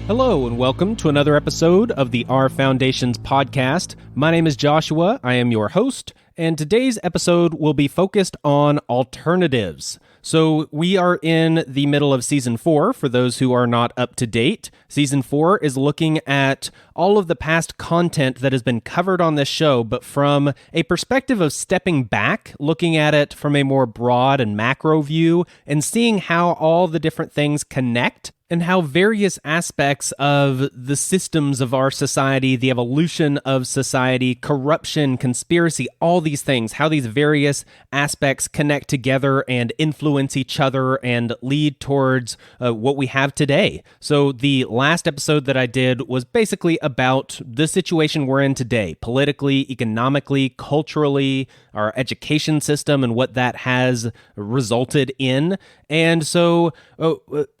Hello and welcome to another episode of the Our Foundations podcast. My name is Joshua, I am your host, and today's episode will be focused on alternatives. So we are in the middle of Season 4, for those who are not up to date. Season 4 is looking at all of the past content that has been covered on this show, but from a perspective of stepping back, looking at it from a more broad and macro view, and seeing how all the different things connect, and how various aspects of the systems of our society, the evolution of society, corruption, conspiracy, all these things, how these various aspects connect together and influence each other and lead towards what we have today. So the last episode that I did was basically about the situation we're in today, politically, economically, culturally, our education system and what that has resulted in. And so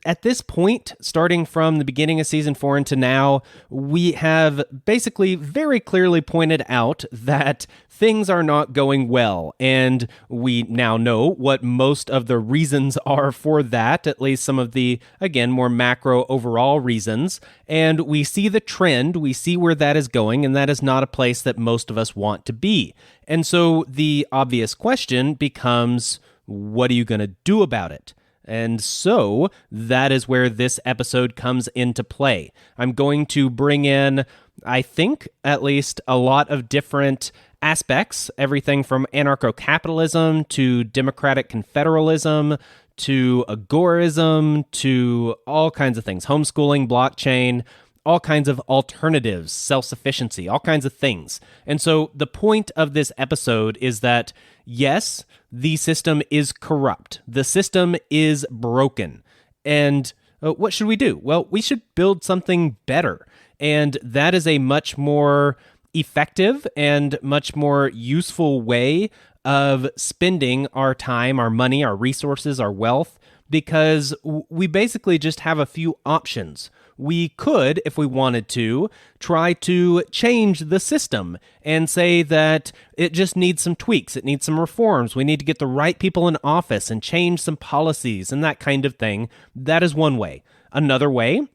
at this point, starting from the beginning of Season 4 into now, we have basically very clearly pointed out that things are not going well. And we now know what most of the reasons are for that, at least some of the, again, more macro overall reasons. And we see the trend, we see where that is going, and that is not a place that most of us want to be. And so the obvious question becomes, what are you going to do about it? And so that is where this episode comes into play. I'm going to bring in, I think, at least a lot of different aspects, everything from Anarcho Capitalism to Democratic Confederalism to Agorism to all kinds of things, homeschooling, blockchain, all kinds of alternatives, self-sufficiency, all kinds of things. And so the point of this episode is that, yes, the system is corrupt. The system is broken. And what should we do? Well, we should build something better. And that is a much more effective and much more useful way of spending our time, our money, our resources, our wealth, because we basically just have a few options. We could, if we wanted to, try to change the system and say that it just needs some tweaks, it needs some reforms, we need to get the right people in office and change some policies and that kind of thing. That is one way. Another way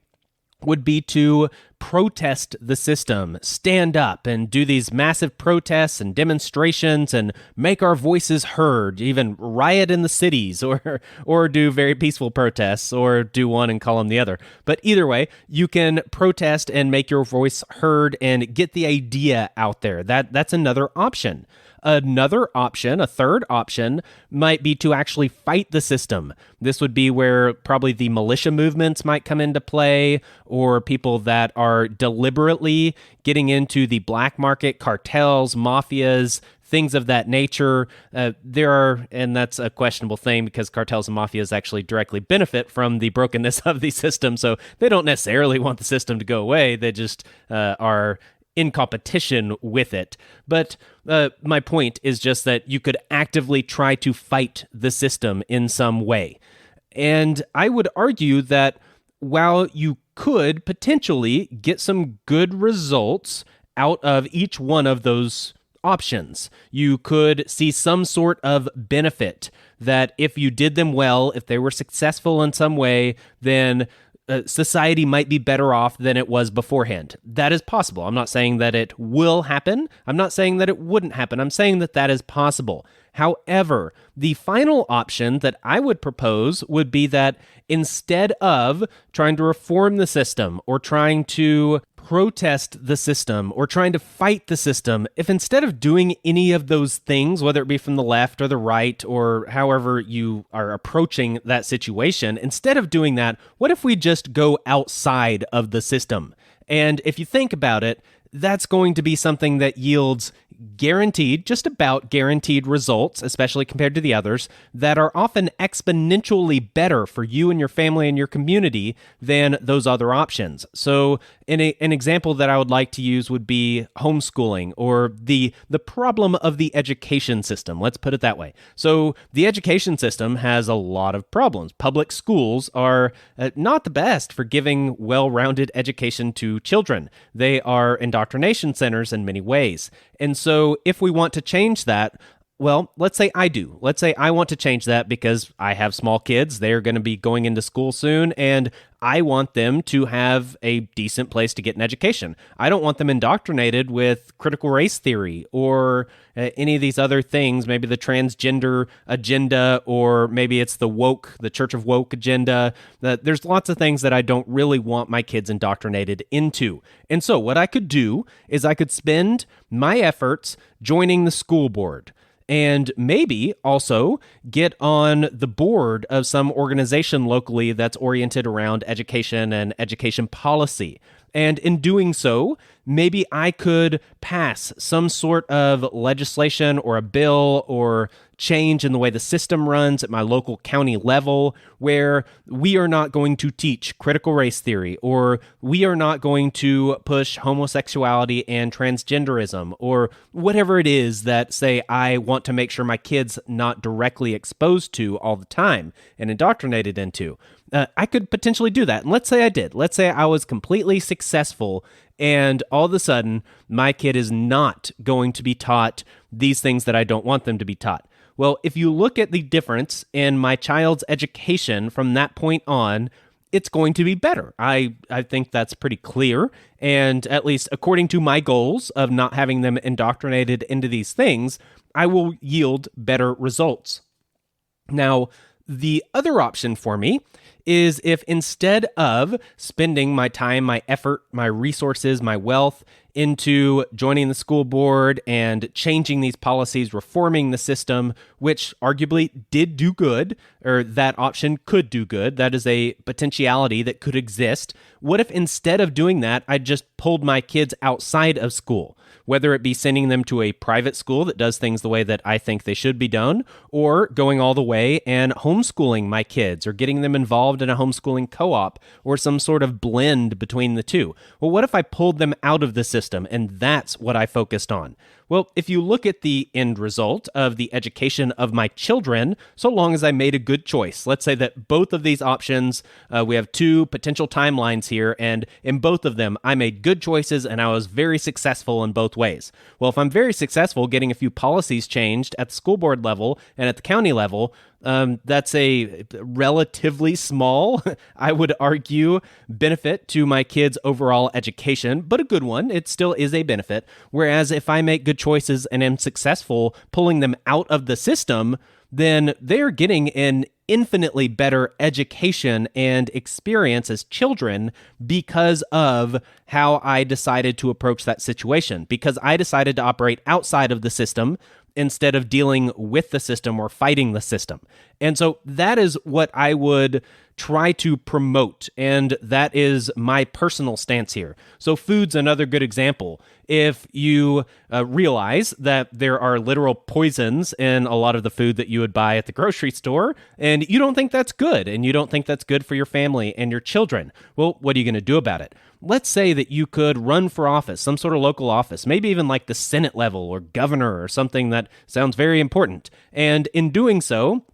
would be to protest the system, stand up and do these massive protests and demonstrations and make our voices heard, even riot in the cities or do very peaceful protests or do one and call them the other. But either way, you can protest and make your voice heard and get the idea out there. That's another option. Another option, a third option, might be to actually fight the system. This would be where probably the militia movements might come into play, or people that are deliberately getting into the black market, cartels, mafias, things of that nature. There are, and that's a questionable thing because cartels and mafias actually directly benefit from the brokenness of the system, so they don't necessarily want the system to go away. They just are in competition with it. But my point is just that you could actively try to fight the system in some way. And I would argue that while you could potentially get some good results out of each one of those options, you could see some sort of benefit that if you did them well, if they were successful in some way, then society might be better off than it was beforehand. That is possible. I'm not saying that it will happen. I'm not saying that it wouldn't happen. I'm saying that that is possible. However, the final option that I would propose would be that instead of trying to reform the system or trying to protest the system or trying to fight the system, if instead of doing any of those things, whether it be from the left or the right or however you are approaching that situation, instead of doing that, what if we just go outside of the system? And if you think about it, that's going to be something that yields guaranteed, just about guaranteed results, especially compared to the others, that are often exponentially better for you and your family and your community than those other options. So an example that I would like to use would be homeschooling, or the problem of the education system. Let's put it that way. So the education system has a lot of problems. Public schools are not the best for giving well-rounded education to children. They are indoctrination centers in many ways. And so if we want to change that, Well, let's say I do. Let's say I want to change that because I have small kids. They're going to be going into school soon, and I want them to have a decent place to get an education. I don't want them indoctrinated with critical race theory or any of these other things, maybe the transgender agenda, or maybe it's the Church of Woke agenda. There's lots of things that I don't really want my kids indoctrinated into. And so what I could do is I could spend my efforts joining the school board, and maybe also get on the board of some organization locally that's oriented around education and education policy. And in doing so, maybe I could pass some sort of legislation or a bill or change in the way the system runs at my local county level, where we are not going to teach critical race theory, or we are not going to push homosexuality and transgenderism, or whatever it is that, say, I want to make sure my kids not directly exposed to all the time and indoctrinated into. I could potentially do that. And let's say I did. Let's say I was completely successful, and all of a sudden, my kid is not going to be taught these things that I don't want them to be taught. Well, if you look at the difference in my child's education from that point on, it's going to be better. I think that's pretty clear. And at least according to my goals of not having them indoctrinated into these things, I will yield better results. Now, the other option for me is if instead of spending my time, my effort, my resources, my wealth into joining the school board and changing these policies, reforming the system, which arguably did do good, or that option could do good, that is a potentiality that could exist. What if instead of doing that, I just pulled my kids outside of school? Whether it be sending them to a private school that does things the way that I think they should be done, or going all the way and homeschooling my kids, or getting them involved in a homeschooling co-op, or some sort of blend between the two. Well, what if I pulled them out of the system, and that's what I focused on? Well, if you look at the end result of the education of my children, so long as I made a good choice, let's say that both of these options, we have two potential timelines here, and in both of them, I made good choices and I was very successful in both ways. Well, if I'm very successful getting a few policies changed at the school board level and at the county level, that's a relatively small, I would argue, benefit to my kids' overall education, but a good one. It still is a benefit. Whereas if I make good choices and am successful pulling them out of the system, then they're getting an infinitely better education and experience as children because of how I decided to approach that situation, because I decided to operate outside of the system instead of dealing with the system or fighting the system. And so that is what I would try to promote, and that is my personal stance here. So food's another good example. If you realize that there are literal poisons in a lot of the food that you would buy at the grocery store, and you don't think that's good, and you don't think that's good for your family and your children, well, what are you going to do about it? Let's say that you could run for office, some sort of local office, maybe even like the Senate level or governor or something that sounds very important. And in doing so,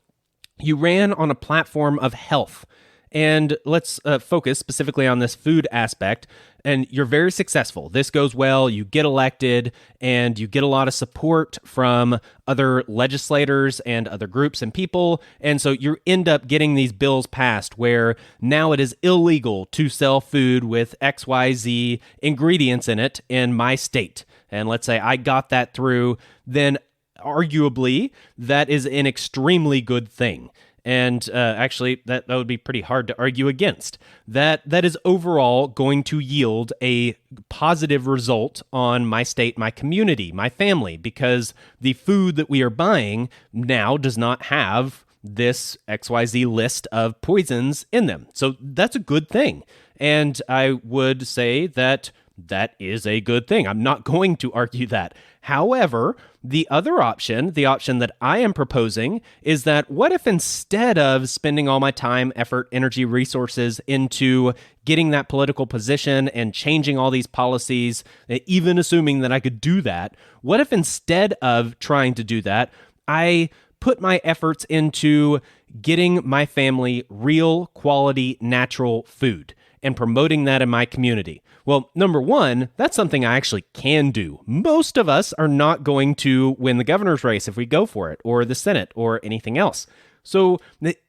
you ran on a platform of health. And let's focus specifically on this food aspect. And you're very successful. This goes well, you get elected, and you get a lot of support from other legislators and other groups and people. And so you end up getting these bills passed where now it is illegal to sell food with XYZ ingredients in it in my state. And let's say I got that through, then arguably that is an extremely good thing. And actually, that would be pretty hard to argue against. That is overall going to yield a positive result on my state, my community, my family, because the food that we are buying now does not have this XYZ list of poisons in them. So that's a good thing. And I would say that that is a good thing. I'm not going to argue that. However, the other option, the option that I am proposing, is that what if instead of spending all my time, effort, energy, resources into getting that political position and changing all these policies, even assuming that I could do that, what if instead of trying to do that, I put my efforts into getting my family real, quality, natural food? and promoting that in my community? Well, number one, that's something I actually can do. Most of us are not going to win the governor's race if we go for it, or the Senate, or anything else. So,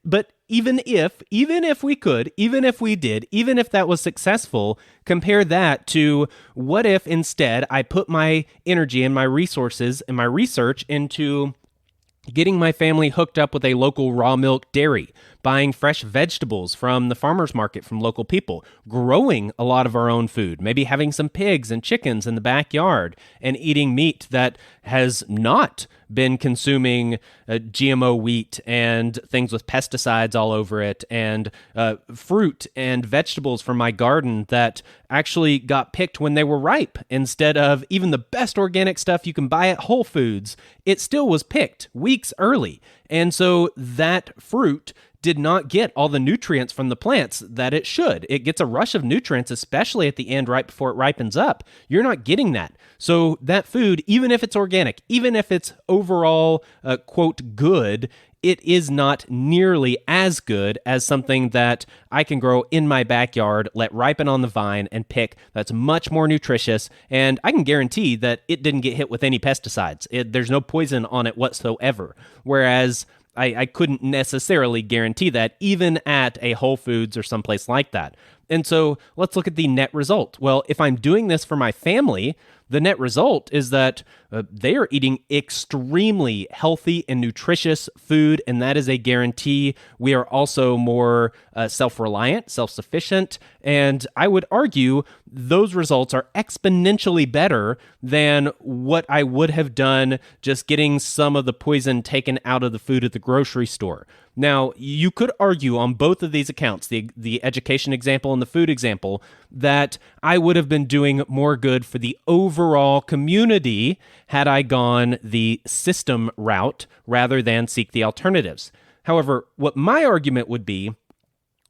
but even if we could, even if we did, even if that was successful, compare that to what if instead I put my energy and my resources and my research into getting my family hooked up with a local raw milk dairy, buying fresh vegetables from the farmer's market from local people, growing a lot of our own food, maybe having some pigs and chickens in the backyard, and eating meat that has not been consuming GMO wheat and things with pesticides all over it, and fruit and vegetables from my garden that actually got picked when they were ripe, instead of even the best organic stuff you can buy at Whole Foods. It still was picked weeks early. And so that fruit did not get all the nutrients from the plants that it should. It gets a rush of nutrients, especially at the end right before it ripens up. You're not getting that. So that food, even if it's organic, even if it's overall, quote, good, it is not nearly as good as something that I can grow in my backyard, let ripen on the vine, and pick that's much more nutritious. And I can guarantee that it didn't get hit with any pesticides. There's no poison on it whatsoever. Whereas I couldn't necessarily guarantee that even at a Whole Foods or someplace like that. And so let's look at the net result. Well, if I'm doing this for my family, the net result is that they are eating extremely healthy and nutritious food, and that is a guarantee. We are also more self-reliant, self-sufficient, and I would argue those results are exponentially better than what I would have done just getting some of the poison taken out of the food at the grocery store. Now, you could argue on both of these accounts, the education example and the food example, that I would have been doing more good for the overall community had I gone the system route rather than seek the alternatives. However, what my argument would be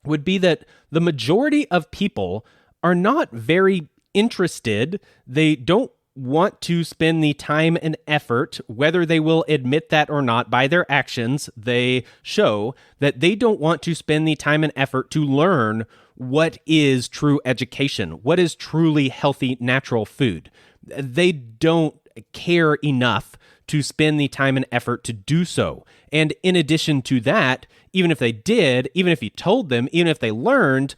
that the majority of people are not very interested. They don't want to spend the time and effort, whether they will admit that or not. By their actions, they show that they don't want to spend the time and effort to learn what is true education, what is truly healthy, natural food. They don't care enough to spend the time and effort to do so. And in addition to that, even if they did, even if you told them, even if they learned,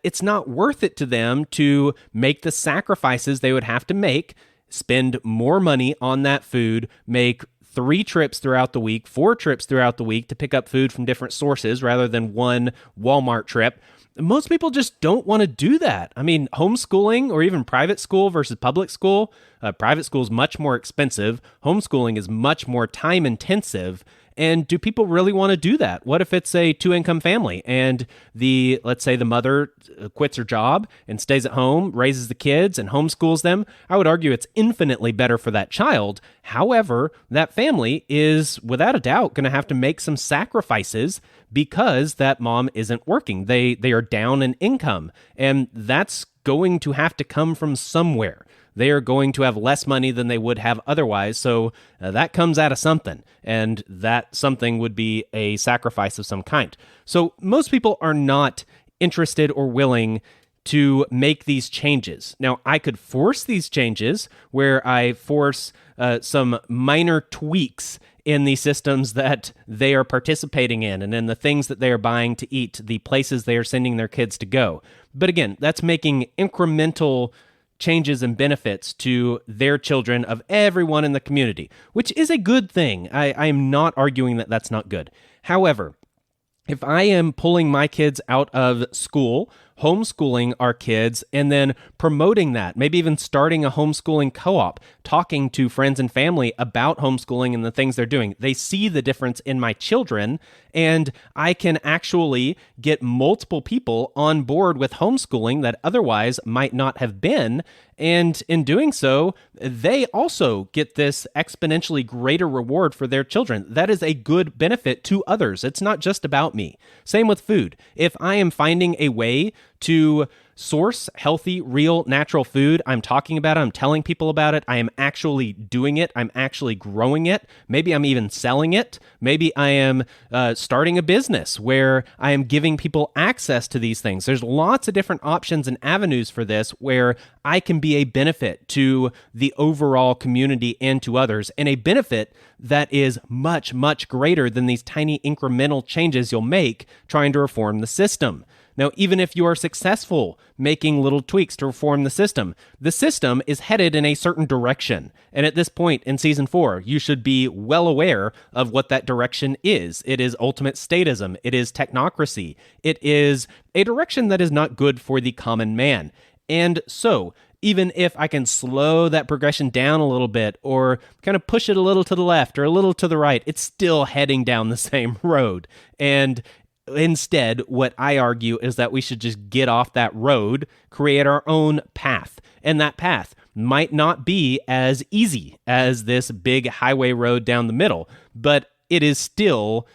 it's not worth it to them to make the sacrifices they would have to make, spend more money on that food, make 3 trips throughout the week, 4 trips throughout the week to pick up food from different sources rather than one Walmart trip. Most people just don't want to do that. I mean, homeschooling or even private school versus public school, private school is much more expensive. Homeschooling is much more time intensive. And do people really want to do that? What if it's a 2-income family and let's say the mother quits her job and stays at home, raises the kids and homeschools them? I would argue it's infinitely better for that child. However, that family is without a doubt going to have to make some sacrifices because that mom isn't working. They are down in income, and that's going to have to come from somewhere. They are going to have less money than they would have otherwise, so that comes out of something, and that something would be a sacrifice of some kind. So most people are not interested or willing to make these changes. Now, I could force these changes where I force some minor tweaks in the systems that they are participating in and in the things that they are buying to eat, the places they are sending their kids to go. But again, that's making incremental changes and benefits to their children of everyone in the community, which is a good thing. I am not arguing that that's not good. However, if I am pulling my kids out of school, homeschooling our kids, and then promoting that, maybe even starting a homeschooling co-op, talking to friends and family about homeschooling and the things they're doing, they see the difference in my children, and I can actually get multiple people on board with homeschooling that otherwise might not have been. And in doing so, they also get this exponentially greater reward for their children. That is a good benefit to others. It's not just about me. Same with food. If I am finding a way to source healthy, real, natural food. I'm talking about it. I'm telling people about it. I am actually doing it. I'm actually growing it. Maybe I'm even selling it. Maybe I am starting a business where I am giving people access to these things. There's lots of different options and avenues for this where I can be a benefit to the overall community and to others, and a benefit that is much, much greater than these tiny incremental changes you'll make trying to reform the system. Now, even if you are successful making little tweaks to reform the system is headed in a certain direction. And at this point in season 4, you should be well aware of what that direction is. It is ultimate statism. It is technocracy. It is a direction that is not good for the common man. And so, even if I can slow that progression down a little bit or kind of push it a little to the left or a little to the right, it's still heading down the same road. And instead, what I argue is that we should just get off that road, create our own path. And that path might not be as easy as this big highway road down the middle, but it is still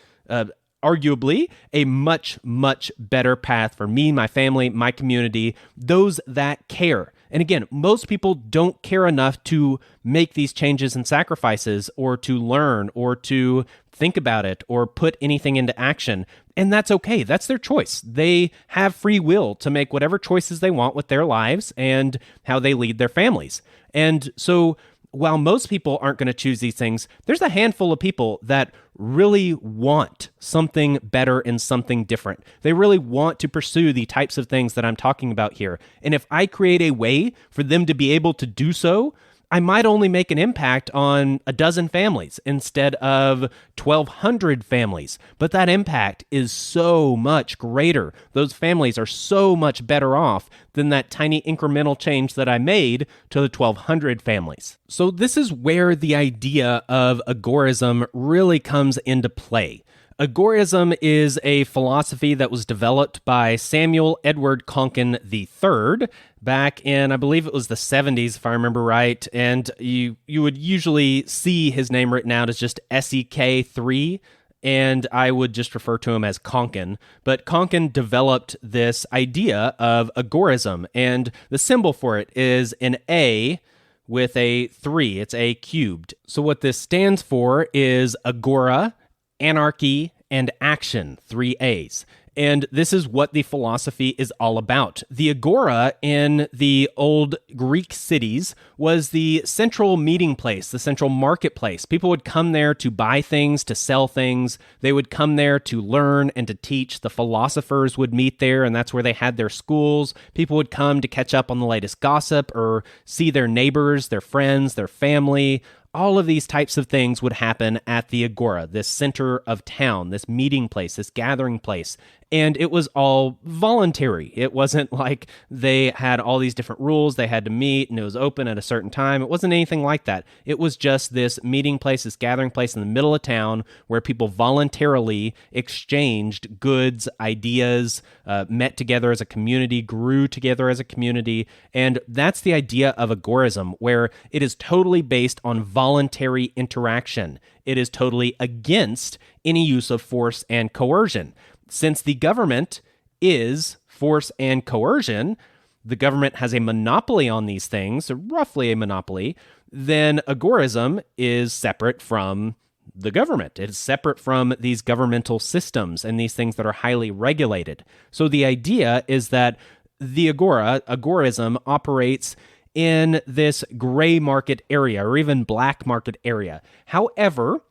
arguably a much, much better path for me, my family, my community, those that care. And again, most people don't care enough to make these changes and sacrifices or to learn or to think about it or put anything into action. And that's okay. That's their choice. They have free will to make whatever choices they want with their lives and how they lead their families. And so while most people aren't going to choose these things, there's a handful of people that really want something better and something different. They really want to pursue the types of things that I'm talking about here. And if I create a way for them to be able to do so, I might only make an impact on a dozen families instead of 1,200 families. But that impact is so much greater. Those families are so much better off than that tiny incremental change that I made to the 1,200 families. So this is where the idea of agorism really comes into play. Agorism is a philosophy that was developed by Samuel Edward Konkin III back in, I believe it was the 70s, if I remember right, and you would usually see his name written out as just SEK3, and I would just refer to him as Konkin. But Konkin developed this idea of agorism, and the symbol for it is an A with a 3. It's A cubed. So what this stands for is agora, anarchy, and action, 3 A's. And this is what the philosophy is all about. The agora in the old Greek cities was the central meeting place, the central marketplace. People would come there to buy things, to sell things. They would come there to learn and to teach. The philosophers would meet there, and that's where they had their schools. People would come to catch up on the latest gossip or see their neighbors, their friends, their family. All of these types of things would happen at the agora, this center of town, this meeting place, this gathering place. And it was all voluntary. It wasn't like they had all these different rules they had to meet and it was open at a certain time. It wasn't anything like that. It was just this meeting place, this gathering place in the middle of town where people voluntarily exchanged goods, ideas, met together as a community, grew together as a community. And that's the idea of agorism, where it is totally based on voluntary interaction. It is totally against any use of force and coercion. Since the government is force and coercion, the government has a monopoly on these things, roughly a monopoly, then agorism is separate from the government. It is separate from these governmental systems and these things that are highly regulated. So the idea is that the agorism operates in this gray market area or even black market area. However,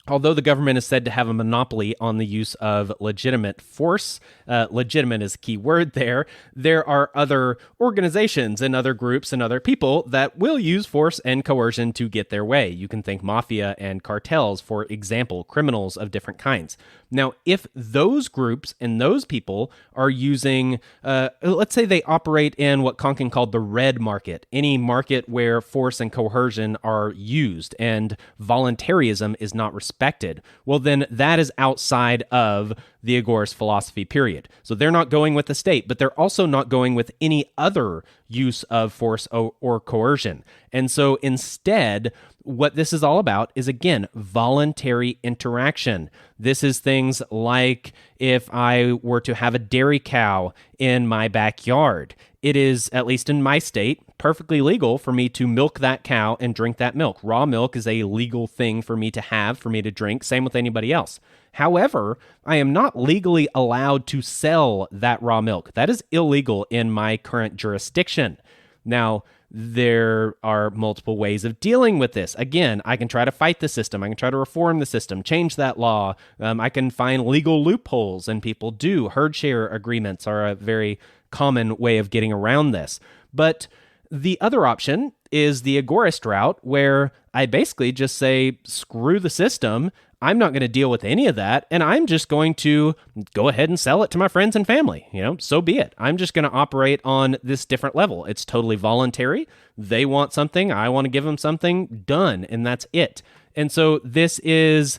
although the government is said to have a monopoly on the use of legitimate force, legitimate is a key word there are other organizations and other groups and other people that will use force and coercion to get their way. You can think mafia and cartels, for example, criminals of different kinds. Now, if those groups and those people are using, let's say they operate in what Konkin called the red market, any market where force and coercion are used and voluntarism is not respected, respected, well, then that is outside of the Agorist philosophy, period. So they're not going with the state, but they're also not going with any other use of force or coercion. And so instead, what this is all about is, again, voluntary interaction. This is things like if I were to have a dairy cow in my backyard, it is, at least in my state, perfectly legal for me to milk that cow and drink that milk. Raw milk is a legal thing for me to have, for me to drink. Same with anybody else. However, I am not legally allowed to sell that raw milk. That is illegal in my current jurisdiction. Now, there are multiple ways of dealing with this. Again, I can try to fight the system. I can try to reform the system, change that law. I can find legal loopholes, and people do. Herd share agreements are a very common way of getting around this. But the other option is the agorist route, where I basically just say, screw the system. I'm not going to deal with any of that, and I'm just going to go ahead and sell it to my friends and family. So be it. I'm just going to operate on this different level. It's totally voluntary. They want something. I want to give them something. Done. And that's it. And so this is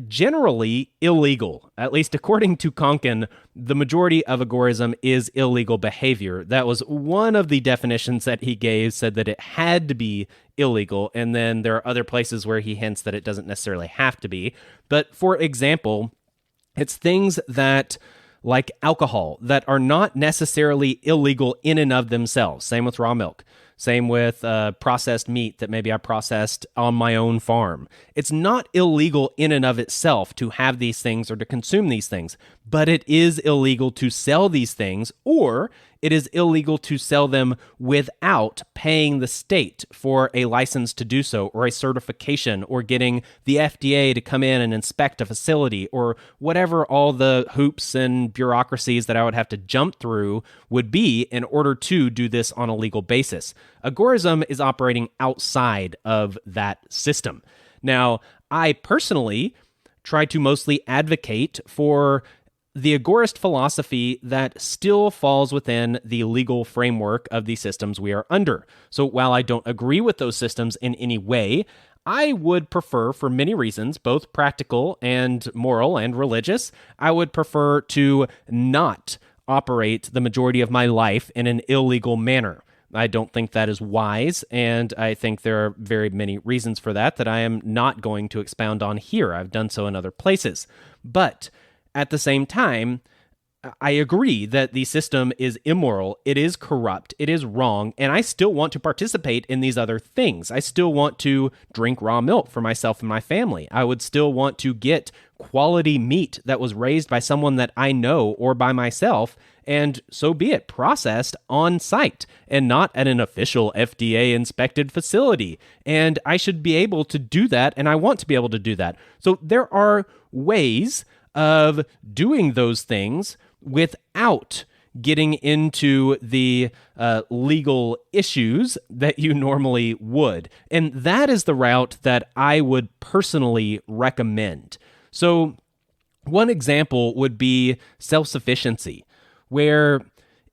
generally illegal. At least according to Konkin, the majority of agorism is illegal behavior. That was one of the definitions that he gave, said that it had to be illegal, and then there are other places where he hints that it doesn't necessarily have to be. But for example, it's things that, like alcohol, that are not necessarily illegal in and of themselves. Same with raw milk. Same with processed meat that maybe I processed on my own farm. It's not illegal in and of itself to have these things or to consume these things, but it is illegal to sell these things, or it is illegal to sell them without paying the state for a license to do so, or a certification, or getting the FDA to come in and inspect a facility, or whatever all the hoops and bureaucracies that I would have to jump through would be in order to do this on a legal basis. Agorism is operating outside of that system. Now, I personally try to mostly advocate for the Agorist philosophy that still falls within the legal framework of the systems we are under. So while I don't agree with those systems in any way, I would prefer, for many reasons, both practical and moral and religious, I would prefer to not operate the majority of my life in an illegal manner. I don't think that is wise, and I think there are very many reasons for that I am not going to expound on here. I've done so in other places. But at the same time, I agree that the system is immoral, it is corrupt, it is wrong, and I still want to participate in these other things. I still want to drink raw milk for myself and my family. I would still want to get quality meat that was raised by someone that I know or by myself, and so be it, processed on site and not at an official FDA-inspected facility. And I should be able to do that, and I want to be able to do that. So there are ways of doing those things without getting into the legal issues that you normally would. And that is the route that I would personally recommend. So one example would be self-sufficiency, where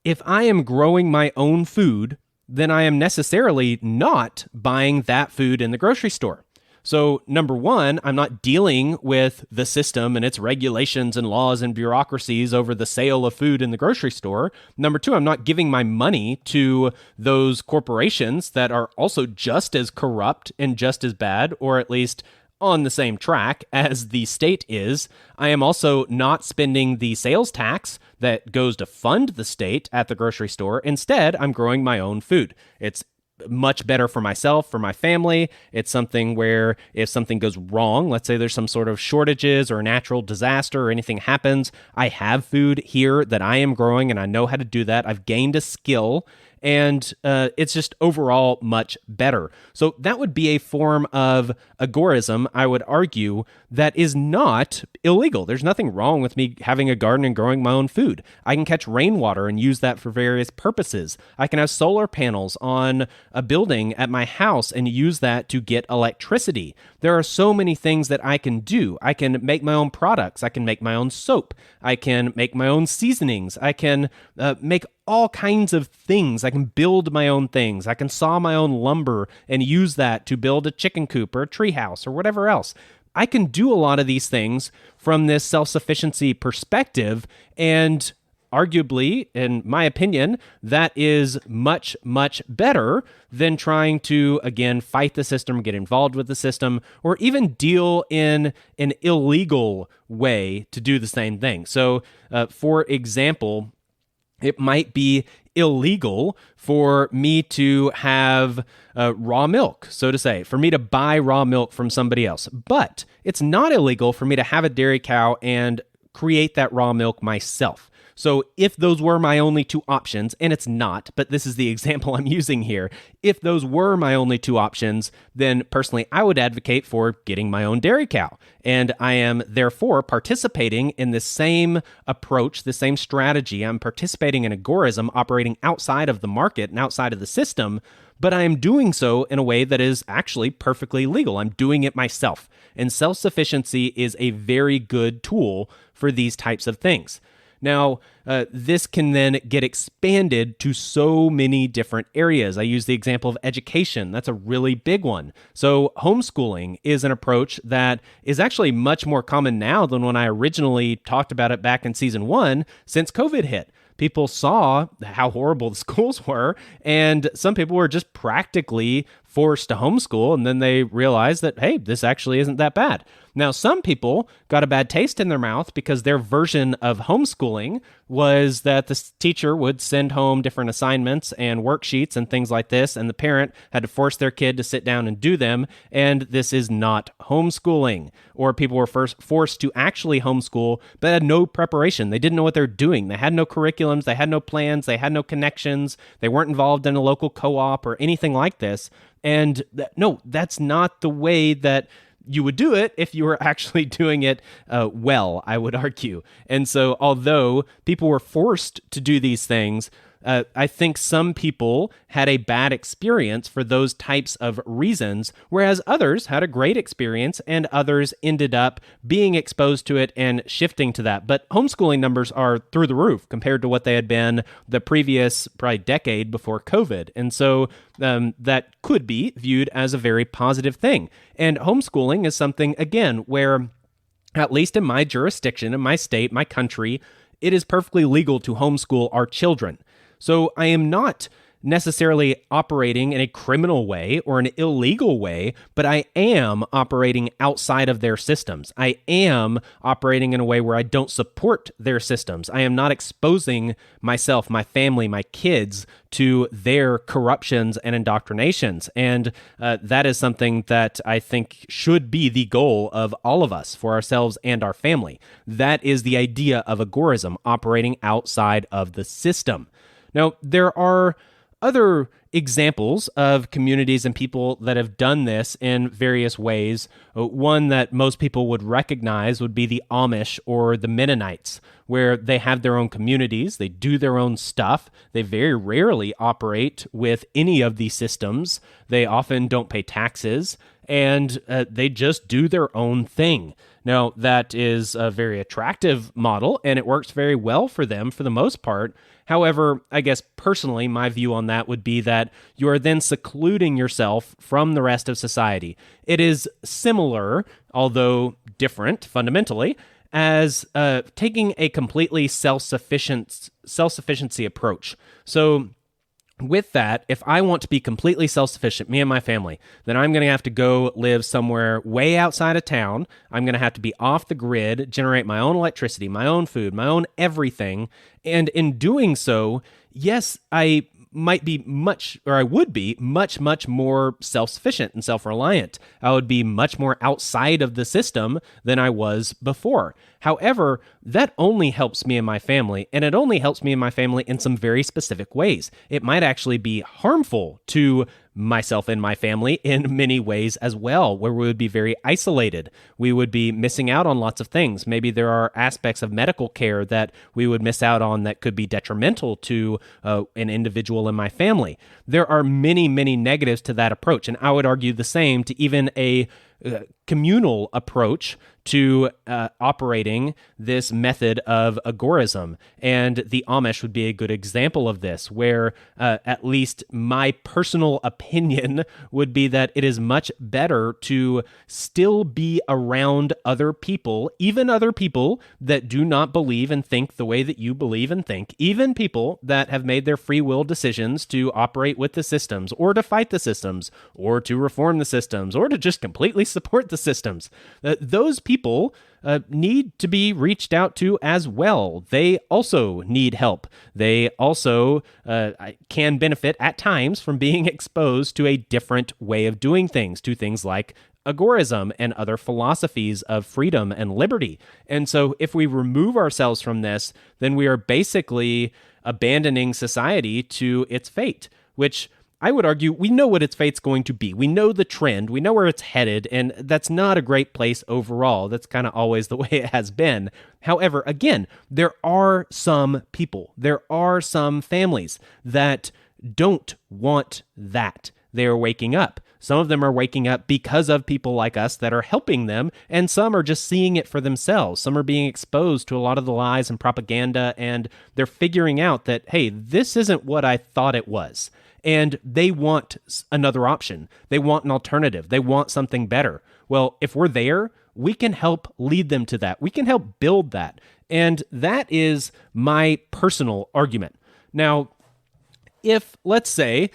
if I am growing my own food, then I am necessarily not buying that food in the grocery store. So number one, I'm not dealing with the system and its regulations and laws and bureaucracies over the sale of food in the grocery store. Number two, I'm not giving my money to those corporations that are also just as corrupt and just as bad, or at least on the same track as the state is. I am also not spending the sales tax that goes to fund the state at the grocery store. Instead, I'm growing my own food. It's much better for myself, for my family. It's something where if something goes wrong, let's say there's some sort of shortages or a natural disaster or anything happens, I have food here that I am growing and I know how to do that. I've gained a skill, and it's just overall much better. So that would be a form of agorism, I would argue, that is not illegal. There's nothing wrong with me having a garden and growing my own food. I can catch rainwater and use that for various purposes. I can have solar panels on a building at my house and use that to get electricity. There are so many things that I can do. I can make my own products. I can make my own soap. I can make my own seasonings. I can make all kinds of things. I can build my own things. I can saw my own lumber and use that to build a chicken coop or a treehouse or whatever else. I can do a lot of these things from this self-sufficiency perspective, and arguably, in my opinion, that is much, much better than trying to, again, fight the system, get involved with the system, or even deal in an illegal way to do the same thing. So, for example, it might be illegal for me to have raw milk, so to say, for me to buy raw milk from somebody else. But it's not illegal for me to have a dairy cow and create that raw milk myself. So if those were my only two options, and it's not, but this is the example I'm using here, if those were my only two options, then personally I would advocate for getting my own dairy cow. And I am therefore participating in the same approach, the same strategy. I'm participating in agorism, operating outside of the market and outside of the system, but I am doing so in a way that is actually perfectly legal. I'm doing it myself. And self-sufficiency is a very good tool for these types of things. Now, this can then get expanded to so many different areas. I use the example of education. That's a really big one. So homeschooling is an approach that is actually much more common now than when I originally talked about it back in season 1 since COVID hit. People saw how horrible the schools were, and some people were just practically forced to homeschool, and then they realized that, hey, this actually isn't that bad. Now, some people got a bad taste in their mouth because their version of homeschooling was that the teacher would send home different assignments and worksheets and things like this, and the parent had to force their kid to sit down and do them, and this is not homeschooling. Or people were first forced to actually homeschool, but had no preparation. They didn't know what they're doing. They had no curriculums, they had no plans, they had no connections, they weren't involved in a local co-op or anything like this. And no, that's not the way that you would do it if you were actually doing it well, I would argue. And so although people were forced to do these things, I think some people had a bad experience for those types of reasons, whereas others had a great experience and others ended up being exposed to it and shifting to that. But homeschooling numbers are through the roof compared to what they had been the previous probably decade before COVID. And so that could be viewed as a very positive thing. And homeschooling is something, again, where at least in my jurisdiction, in my state, my country, it is perfectly legal to homeschool our children. So I am not necessarily operating in a criminal way or an illegal way, but I am operating outside of their systems. I am operating in a way where I don't support their systems. I am not exposing myself, my family, my kids to their corruptions and indoctrinations. And that is something that I think should be the goal of all of us for ourselves and our family. That is the idea of agorism, operating outside of the system. Now, there are other examples of communities and people that have done this in various ways. One that most people would recognize would be the Amish or the Mennonites, where they have their own communities, they do their own stuff, they very rarely operate with any of these systems, they often don't pay taxes, and they just do their own thing. Now, that is a very attractive model, and it works very well for them for the most part. However, I guess personally, my view on that would be that you are then secluding yourself from the rest of society. It is similar, although different fundamentally, as taking a completely self-sufficiency approach. So with that, if I want to be completely self-sufficient, me and my family, then I'm going to have to go live somewhere way outside of town. I'm going to have to be off the grid, generate my own electricity, my own food, my own everything. And in doing so, yes, I would be much more self-sufficient and self-reliant. I would be much more outside of the system than I was before. However, that only helps me and my family, and it only helps me and my family in some very specific ways. It might actually be harmful to myself and my family in many ways as well, where we would be very isolated. We would be missing out on lots of things. Maybe there are aspects of medical care that we would miss out on that could be detrimental to an individual in my family. There are many, many negatives to that approach, and I would argue the same to even a communal approach to operating this method of agorism. And the Amish would be a good example of this, where at least my personal opinion would be that it is much better to still be around other people, even other people that do not believe and think the way that you believe and think, even people that have made their free will decisions to operate with the systems or to fight the systems or to reform the systems or to just completely support the systems. Those people need to be reached out to as well. They also need help. They also can benefit at times from being exposed to a different way of doing things, to things like agorism and other philosophies of freedom and liberty. And so if we remove ourselves from this, then we are basically abandoning society to its fate, which I would argue we know what its fate's going to be. We know the trend. We know where it's headed, and that's not a great place overall. That's kind of always the way it has been. However, again, there are some people, there are some families that don't want that. They are waking up. Some of them are waking up because of people like us that are helping them, and some are just seeing it for themselves. Some are being exposed to a lot of the lies and propaganda, and they're figuring out that, hey, this isn't what I thought it was. And they want another option. They want an alternative. They want something better. Well, if we're there, we can help lead them to that. We can help build that. And that is my personal argument. Now, if, let's say,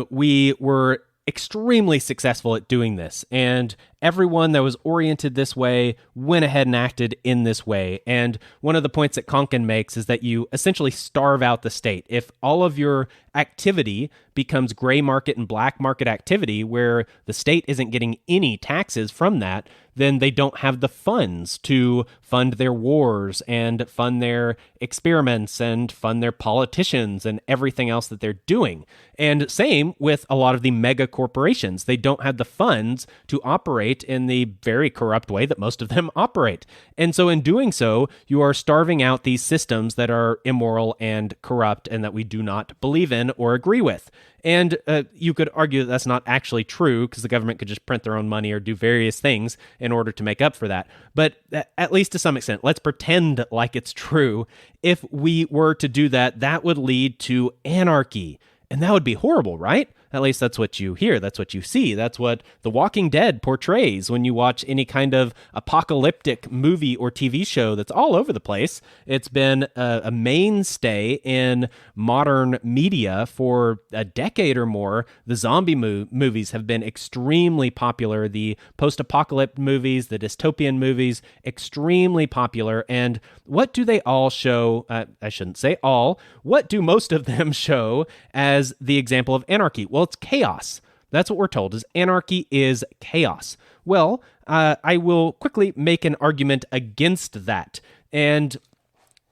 we were extremely successful at doing this, and everyone that was oriented this way went ahead and acted in this way. And one of the points that Konkin makes is that you essentially starve out the state. If all of your activity becomes gray market and black market activity where the state isn't getting any taxes from that, then they don't have the funds to fund their wars and fund their experiments and fund their politicians and everything else that they're doing. And same with a lot of the mega corporations. They don't have the funds to operate in the very corrupt way that most of them operate. And so in doing so, you are starving out these systems that are immoral and corrupt and that we do not believe in or agree with. And you could argue that that's not actually true because the government could just print their own money or do various things in order to make up for that. But at least to some extent, let's pretend like it's true. If we were to do that, that would lead to anarchy. And that would be horrible, right? At least that's what you hear. That's what you see. That's what The Walking Dead portrays when you watch any kind of apocalyptic movie or TV show that's all over the place. It's been a mainstay in modern media for a decade or more. The zombie movies have been extremely popular. The post-apocalyptic movies, the dystopian movies, extremely popular. And what do they all show? I shouldn't say all. What do most of them show as the example of anarchy? Well, it's chaos. That's what we're told, is anarchy is chaos. Well, I will quickly make an argument against that. And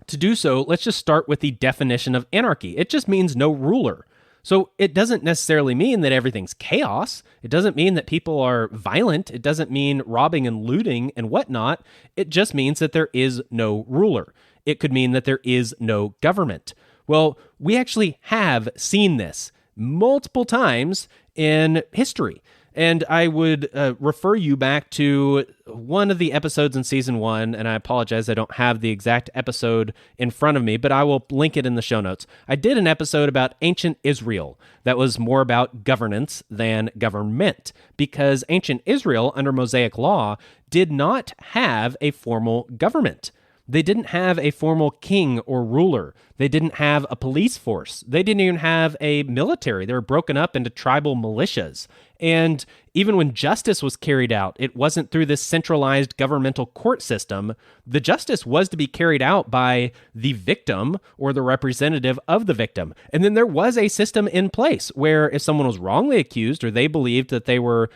to do so, let's just start with the definition of anarchy. It just means no ruler. So it doesn't necessarily mean that everything's chaos. It doesn't mean that people are violent. It doesn't mean robbing and looting and whatnot. It just means that there is no ruler. It could mean that there is no government. Well, we actually have seen this multiple times in history. And I would refer you back to one of the episodes in season 1, and I apologize, I don't have the exact episode in front of me, but I will link it in the show notes. I did an episode about ancient Israel that was more about governance than government, because ancient Israel, under Mosaic law, did not have a formal government. They didn't have a formal king or ruler. They didn't have a police force. They didn't even have a military. They were broken up into tribal militias. And even when justice was carried out, it wasn't through this centralized governmental court system. The justice was to be carried out by the victim or the representative of the victim. And then there was a system in place where if someone was wrongly accused or they believed that they were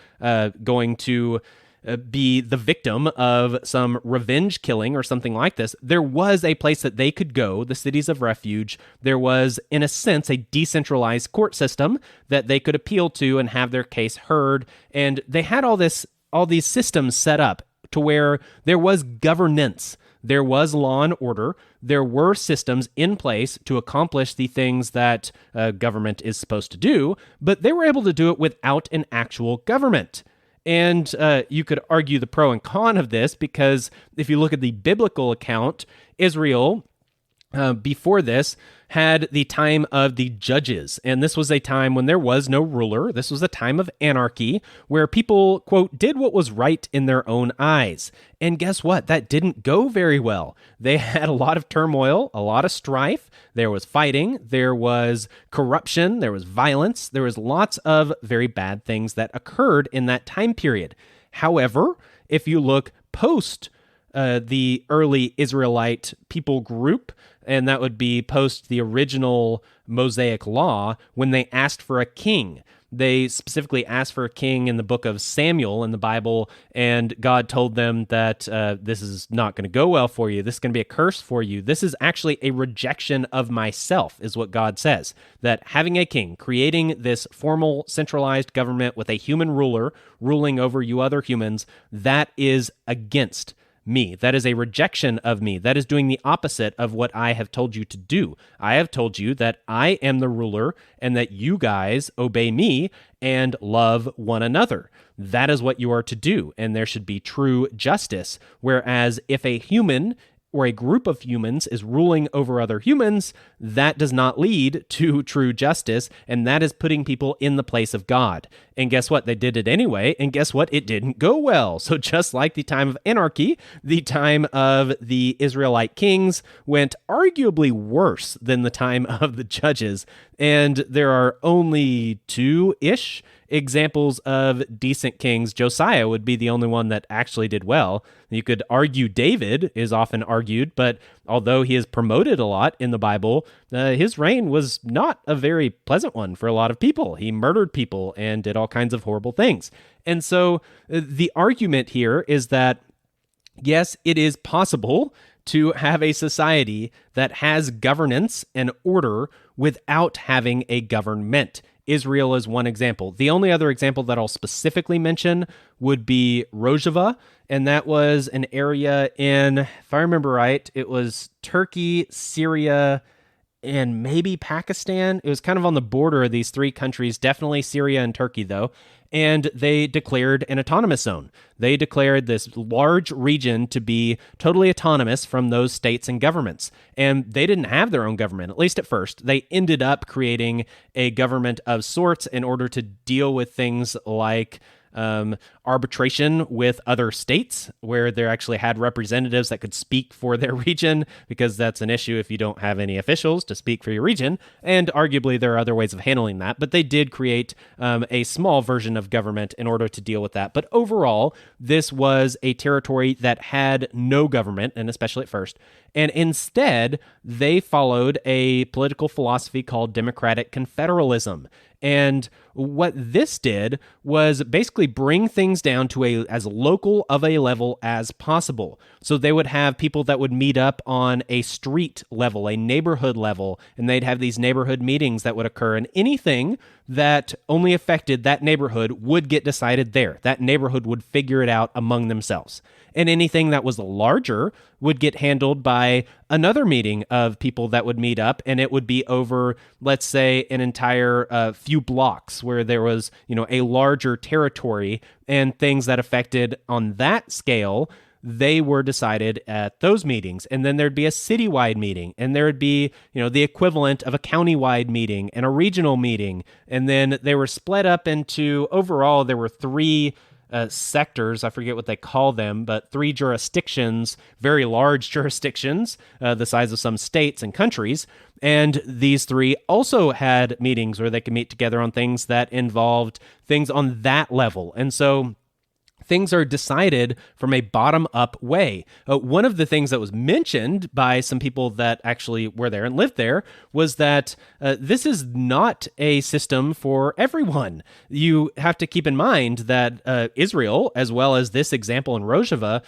going to be the victim of some revenge killing or something like this, there was a place that they could go, the cities of refuge. There was, in a sense, a decentralized court system that they could appeal to and have their case heard. And they had all these systems set up to where there was governance. There was law and order. There were systems in place to accomplish the things that government is supposed to do, but they were able to do it without an actual government. And you could argue the pro and con of this, because if you look at the biblical account, Israel before this had the time of the judges. And this was a time when there was no ruler. This was a time of anarchy where people, quote, did what was right in their own eyes. And guess what? That didn't go very well. They had a lot of turmoil, a lot of strife. There was fighting. There was corruption. There was violence. There was lots of very bad things that occurred in that time period. However, if you look post the early Israelite people group, and that would be post the original Mosaic law, when they asked for a king. They specifically asked for a king in the book of Samuel in the Bible, and God told them that this is not going to go well for you. This is going to be a curse for you. This is actually a rejection of myself, is what God says. That having a king, creating this formal centralized government with a human ruler ruling over you other humans, that is against me. That is a rejection of me. That is doing the opposite of what I have told you to do. I have told you that I am the ruler and that you guys obey me and love one another. That is what you are to do, and there should be true justice. Whereas if a human or a group of humans is ruling over other humans, that does not lead to true justice, and that is putting people in the place of God. And guess what? They did it anyway, and guess what? It didn't go well. So just like the time of anarchy, the time of the Israelite kings went arguably worse than the time of the judges, and there are only two-ish examples of decent kings. Josiah would be the only one that actually did well. You could argue David is often argued, but although he is promoted a lot in the Bible, his reign was not a very pleasant one for a lot of people. He murdered people and did all kinds of horrible things. And so the argument here is that, yes, it is possible to have a society that has governance and order without having a government. Israel is one example. The only other example that I'll specifically mention would be Rojava, and that was an area in, if I remember right, it was Turkey, Syria, and maybe Pakistan. It was kind of on the border of these three countries, definitely Syria and Turkey, though. And they declared an autonomous zone. They declared this large region to be totally autonomous from those states and governments. And they didn't have their own government, at least at first. They ended up creating a government of sorts in order to deal with things like arbitration with other states, where they actually had representatives that could speak for their region, because that's an issue if you don't have any officials to speak for your region. And arguably there are other ways of handling that, but they did create a small version of government in order to deal with that. But overall, this was a territory that had no government, and especially at first. And instead, they followed a political philosophy called democratic confederalism. And what this did was basically bring things down to as local of a level as possible. So they would have people that would meet up on a street level, a neighborhood level, and they'd have these neighborhood meetings that would occur, and anything that only affected that neighborhood would get decided there. That neighborhood would figure it out among themselves. And anything that was larger would get handled by another meeting of people that would meet up, and it would be over, let's say, an entire few blocks where there was, a larger territory, and things that affected on that scale, they were decided at those meetings. And then there'd be a citywide meeting, and there would be, the equivalent of a countywide meeting and a regional meeting. And then they were split up into, overall, there were three sectors, I forget what they call them, but three jurisdictions, very large jurisdictions, the size of some states and countries. And these three also had meetings where they could meet together on things that involved things on that level. And so things are decided from a bottom-up way. One of the things that was mentioned by some people that actually were there and lived there was that this is not a system for everyone. You have to keep in mind that Israel, as well as this example in Rojava,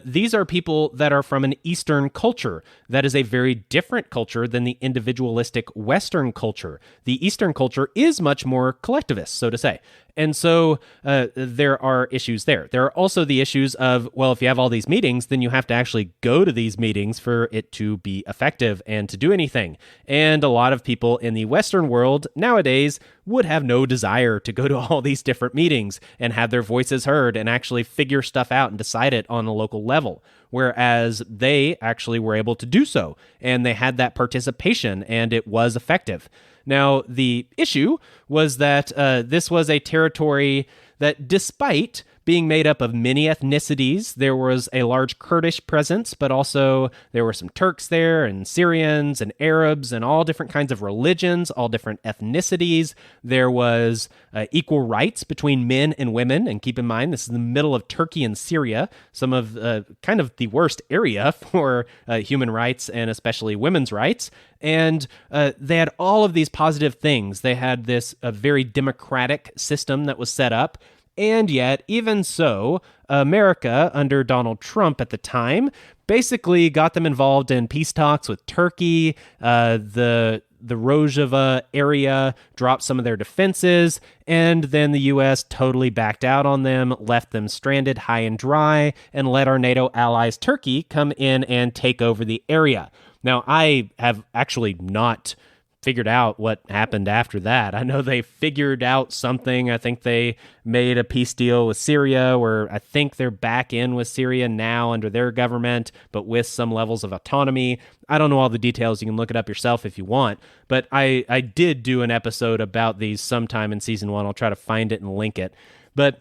these are people that are from an Eastern culture. That is a very different culture than the individualistic Western culture. The Eastern culture is much more collectivist, so to say. And so there are issues there. there. There are also the issues of, well, if you have all these meetings, then you have to actually go to these meetings for it to be effective and to do anything. And a lot of people in the Western world nowadays would have no desire to go to all these different meetings and have their voices heard and actually figure stuff out and decide it on a local level. Whereas they actually were able to do so, and they had that participation, and it was effective. Now, the issue was that this was a territory that, despite being made up of many ethnicities, there was a large Kurdish presence, but also there were some Turks there and Syrians and Arabs and all different kinds of religions, all different ethnicities. There was equal rights between men and women. And keep in mind, this is the middle of Turkey and Syria, some of kind of the worst area for human rights and especially women's rights. And they had all of these positive things. They had this very democratic system that was set up. And yet, even so, America, under Donald Trump at the time, basically got them involved in peace talks with Turkey. The Rojava area dropped some of their defenses, and then the U.S. totally backed out on them, left them stranded high and dry, and let our NATO allies, Turkey, come in and take over the area. Now, I have actually not figured out what happened after that. I know they figured out something. I think they made a peace deal with Syria, where I think they're back in with Syria now under their government, but with some levels of autonomy. I don't know all the details. You can look it up yourself if you want. But I did do an episode about these sometime in season 1. I'll try to find it and link it. But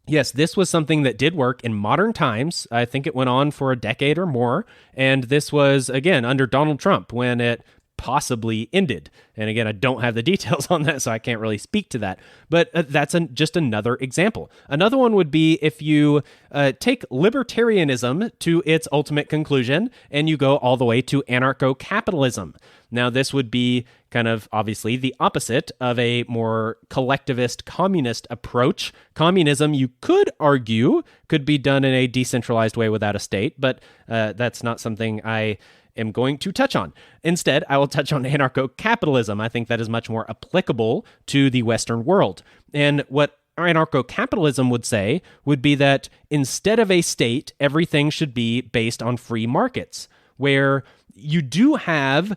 yes, this was something that did work in modern times. I think it went on for a decade or more. And this was, again, under Donald Trump when it possibly ended. And again, I don't have the details on that, so I can't really speak to that. But that's just another example. Another one would be if you take libertarianism to its ultimate conclusion and you go all the way to Anarcho Capitalism. Now, this would be kind of obviously the opposite of a more collectivist communist approach. Communism, you could argue, could be done in a decentralized way without a state, but that's not something I am going to touch on. Instead, I will touch on anarcho-capitalism. I think that is much more applicable to the Western world. And what anarcho-capitalism would say would be that instead of a state, everything should be based on free markets, where you do have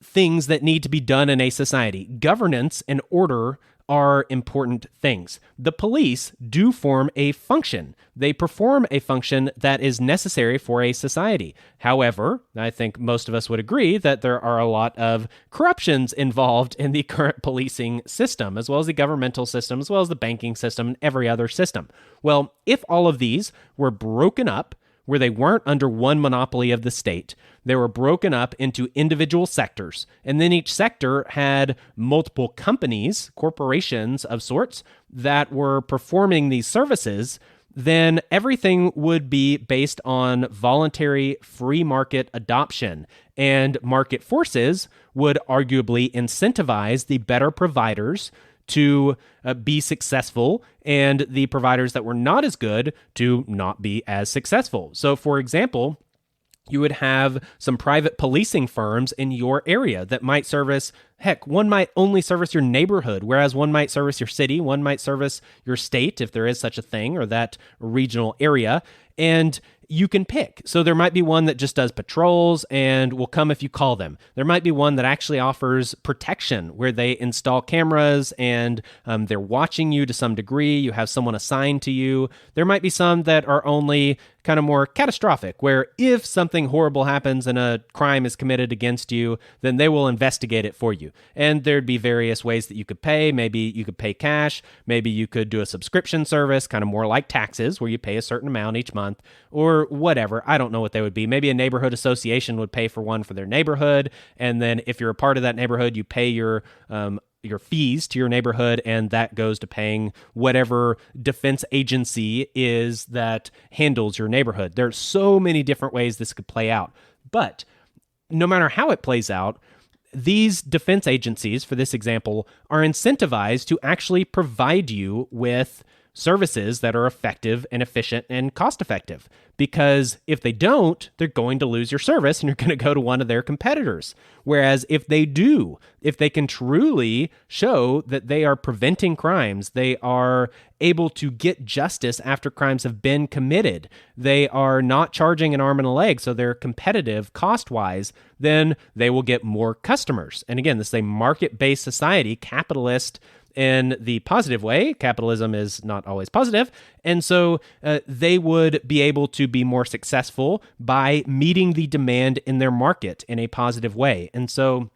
things that need to be done in a society. Governance and order are important things. The police do form a function. They perform a function that is necessary for a society. However, I think most of us would agree that there are a lot of corruptions involved in the current policing system, as well as the governmental system, as well as the banking system, and every other system. Well, if all of these were broken up, where they weren't under one monopoly of the state, they were broken up into individual sectors, and then each sector had multiple companies, corporations of sorts, that were performing these services, then everything would be based on voluntary free market adoption, and market forces would arguably incentivize the better providers to be successful, and the providers that were not as good to not be as successful. So, for example, you would have some private policing firms in your area that might service, heck, one might only service your neighborhood, whereas one might service your city, one might service your state, if there is such a thing, or that regional area, and you can pick. So there might be one that just does patrols and will come if you call them. There might be one that actually offers protection, where they install cameras and they're watching you to some degree. You have someone assigned to you. There might be some that are only kind of more catastrophic, where if something horrible happens and a crime is committed against you, then they will investigate it for you. And there'd be various ways that you could pay. Maybe you could pay cash. Maybe you could do a subscription service, kind of more like taxes, where you pay a certain amount each month, or whatever. I don't know what they would be. Maybe a neighborhood association would pay for one for their neighborhood, and then if you're a part of that neighborhood, you pay your fees to your neighborhood, and that goes to paying whatever defense agency is that handles your neighborhood. There's so many different ways this could play out. But no matter how it plays out, these defense agencies, for this example, are incentivized to actually provide you with services that are effective and efficient and cost effective. Because if they don't, they're going to lose your service and you're going to go to one of their competitors. Whereas if they do, if they can truly show that they are preventing crimes, they are able to get justice after crimes have been committed, they are not charging an arm and a leg, so they're competitive cost-wise, then they will get more customers. And again, this is a market-based society, capitalist in the positive way. Capitalism is not always positive. And so they would be able to be more successful by meeting the demand in their market in a positive way. And so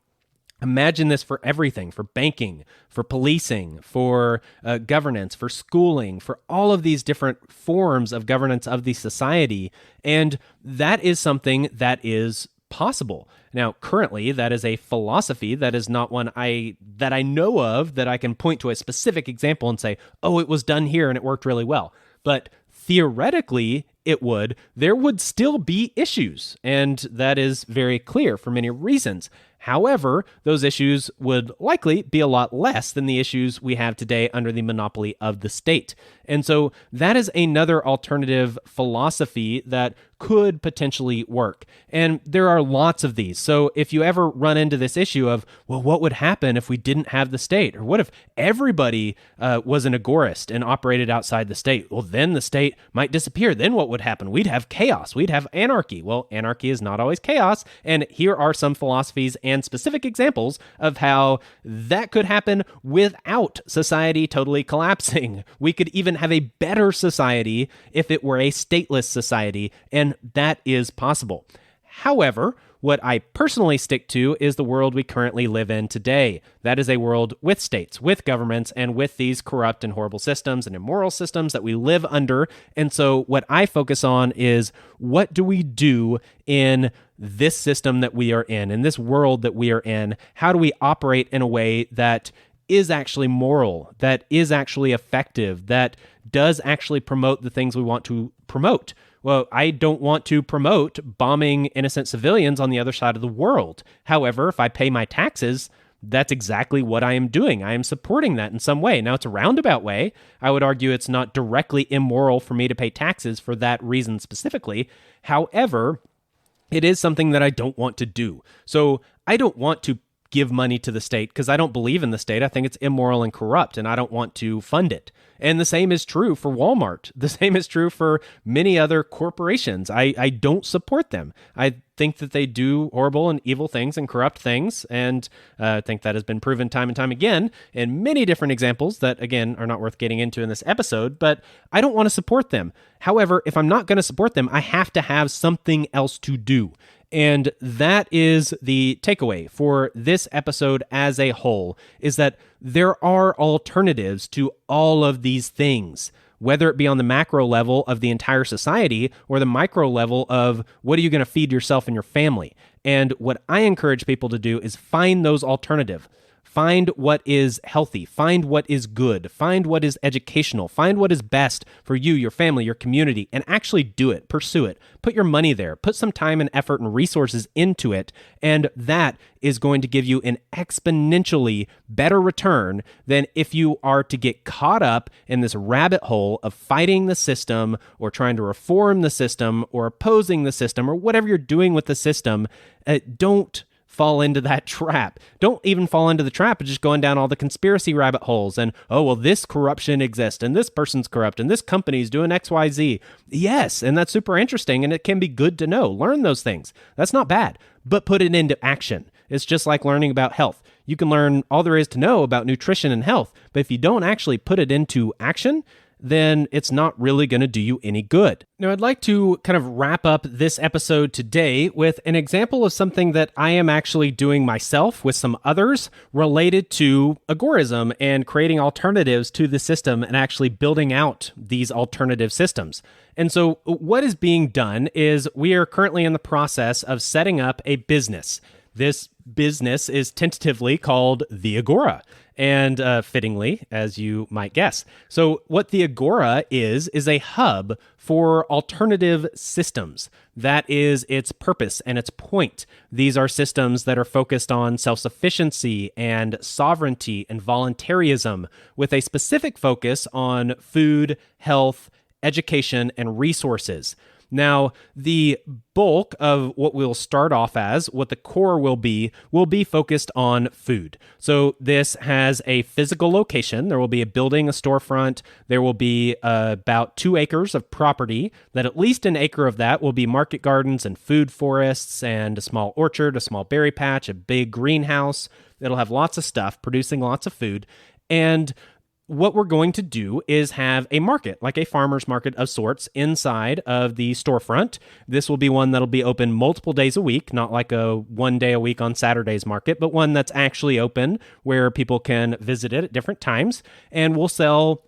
imagine this for everything, for banking, for policing, for governance, for schooling, for all of these different forms of governance of the society. And that is something that is possible. Now, currently, that is a philosophy that is not one that I know of that I can point to a specific example and say, oh, it was done here and it worked really well. But theoretically, there would still be issues, and that is very clear for many reasons. However, those issues would likely be a lot less than the issues we have today under the monopoly of the state. And so that is another alternative philosophy that could potentially work. And there are lots of these. So if you ever run into this issue of, well, what would happen if we didn't have the state? Or what if everybody was an agorist and operated outside the state? Well, then the state might disappear. Then what would happen? We'd have chaos. We'd have anarchy. Well, anarchy is not always chaos. And here are some philosophies and specific examples of how that could happen without society totally collapsing. We could even have a better society if it were a stateless society, and that is possible. However, what I personally stick to is the world we currently live in today. That is a world with states, with governments, and with these corrupt and horrible systems and immoral systems that we live under. And so what I focus on is, what do we do in this system that we are in this world that we are in? How do we operate in a way that is actually moral, that is actually effective, that does actually promote the things we want to promote? Well, I don't want to promote bombing innocent civilians on the other side of the world. However, if I pay my taxes, that's exactly what I am doing. I am supporting that in some way. Now, it's a roundabout way. I would argue it's not directly immoral for me to pay taxes for that reason specifically. However, it is something that I don't want to do. So I don't want to give money to the state because I don't believe in the state. I think it's immoral and corrupt, and I don't want to fund it. And the same is true for Walmart. The same is true for many other corporations. I don't support them. I think that they do horrible and evil things and corrupt things, and I think that has been proven time and time again in many different examples that, again, are not worth getting into in this episode, but I don't want to support them. However, if I'm not going to support them, I have to have something else to do. And that is the takeaway for this episode as a whole, is that there are alternatives to all of these things, whether it be on the macro level of the entire society or the micro level of what are you going to feed yourself and your family. And what I encourage people to do is find those alternatives. Find what is healthy, find what is good, find what is educational, find what is best for you, your family, your community, and actually do it, pursue it. Put your money there, put some time and effort and resources into it, and that is going to give you an exponentially better return than if you are to get caught up in this rabbit hole of fighting the system or trying to reform the system or opposing the system or whatever you're doing with the system. Don't fall into that trap. Don't even fall into the trap of just going down all the conspiracy rabbit holes and, oh, well, this corruption exists and this person's corrupt and this company's doing XYZ. Yes, and that's super interesting and it can be good to know. Learn those things. That's not bad, but put it into action. It's just like learning about health. You can learn all there is to know about nutrition and health, but if you don't actually put it into action, then it's not really going to do you any good. Now, I'd like to kind of wrap up this episode today with an example of something that I am actually doing myself with some others related to agorism and creating alternatives to the system and actually building out these alternative systems. And so what is being done is we are currently in the process of setting up a business. This business is tentatively called the Agora, and fittingly, as you might guess. So what the Agora is a hub for alternative systems. That is its purpose and its point. These are systems that are focused on self-sufficiency and sovereignty and voluntarism, with a specific focus on food, health, education, and resources. Now, the bulk of what we'll start off as, what the core will be focused on food. So this has a physical location. There will be a building, a storefront. There will be about 2 acres of property, that at least an acre of that will be market gardens and food forests and a small orchard, a small berry patch, a big greenhouse. It'll have lots of stuff, producing lots of food. And what we're going to do is have a market, like a farmer's market of sorts, inside of the storefront. This will be one that'll be open multiple days a week, not like a 1 day a week on Saturdays market, but one that's actually open where people can visit it at different times. And we'll sell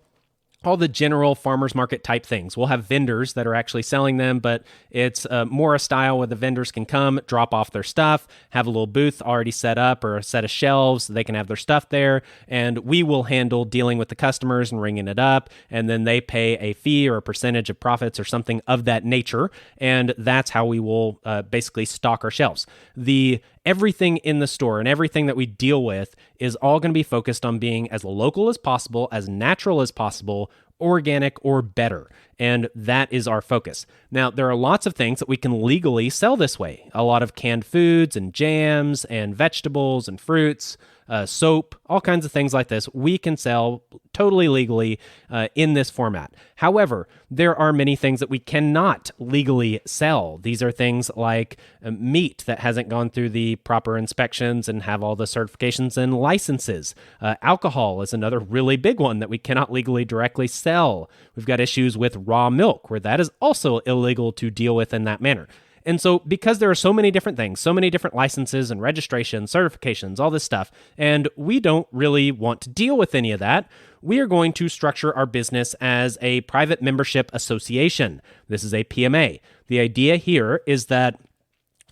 all the general farmers market type things. We'll have vendors that are actually selling them, but it's more a style where the vendors can come, drop off their stuff, have a little booth already set up or a set of shelves. They can have their stuff there, and we will handle dealing with the customers and ringing it up, and then they pay a fee or a percentage of profits or something of that nature, and that's how we will basically stock our shelves. Everything in the store and everything that we deal with is all going to be focused on being as local as possible, as natural as possible, organic or better. And that is our focus. Now, there are lots of things that we can legally sell this way. A lot of canned foods and jams and vegetables and fruits, soap, all kinds of things like this we can sell totally legally in this format. However, there are many things that we cannot legally sell. These are things like meat that hasn't gone through the proper inspections and have all the certifications and licenses. Alcohol is another really big one that we cannot legally directly sell. We've got issues with raw milk, where that is also illegal to deal with in that manner. And so because there are so many different things, so many different licenses and registrations, certifications, all this stuff, and we don't really want to deal with any of that, we are going to structure our business as a private membership association. This is a PMA. The idea here is that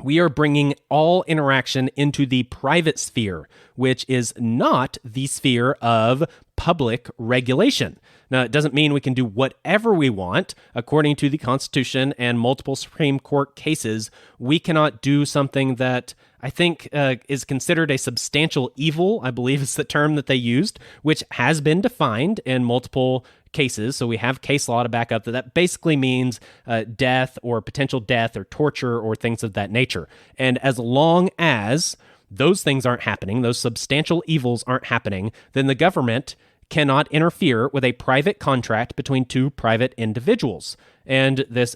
we are bringing all interaction into the private sphere, which is not the sphere of public regulation. Now, it doesn't mean we can do whatever we want. According to the Constitution and multiple Supreme Court cases, we cannot do something that I think is considered a substantial evil, I believe is the term that they used, which has been defined in multiple cases. So we have case law to back up that basically means death or potential death or torture or things of that nature. And as long as those things aren't happening, those substantial evils aren't happening, then the government cannot interfere with a private contract between 2 private individuals. And this,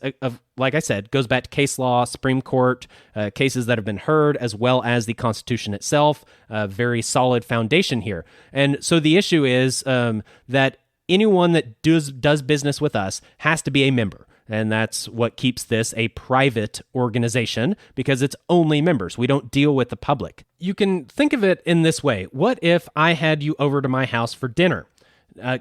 like I said, goes back to case law, Supreme Court, cases that have been heard, as well as the Constitution itself. A very solid foundation here. And so the issue is that anyone that does business with us has to be a member. And that's what keeps this a private organization, because it's only members. We don't deal with the public. You can think of it in this way. What if I had you over to my house for dinner?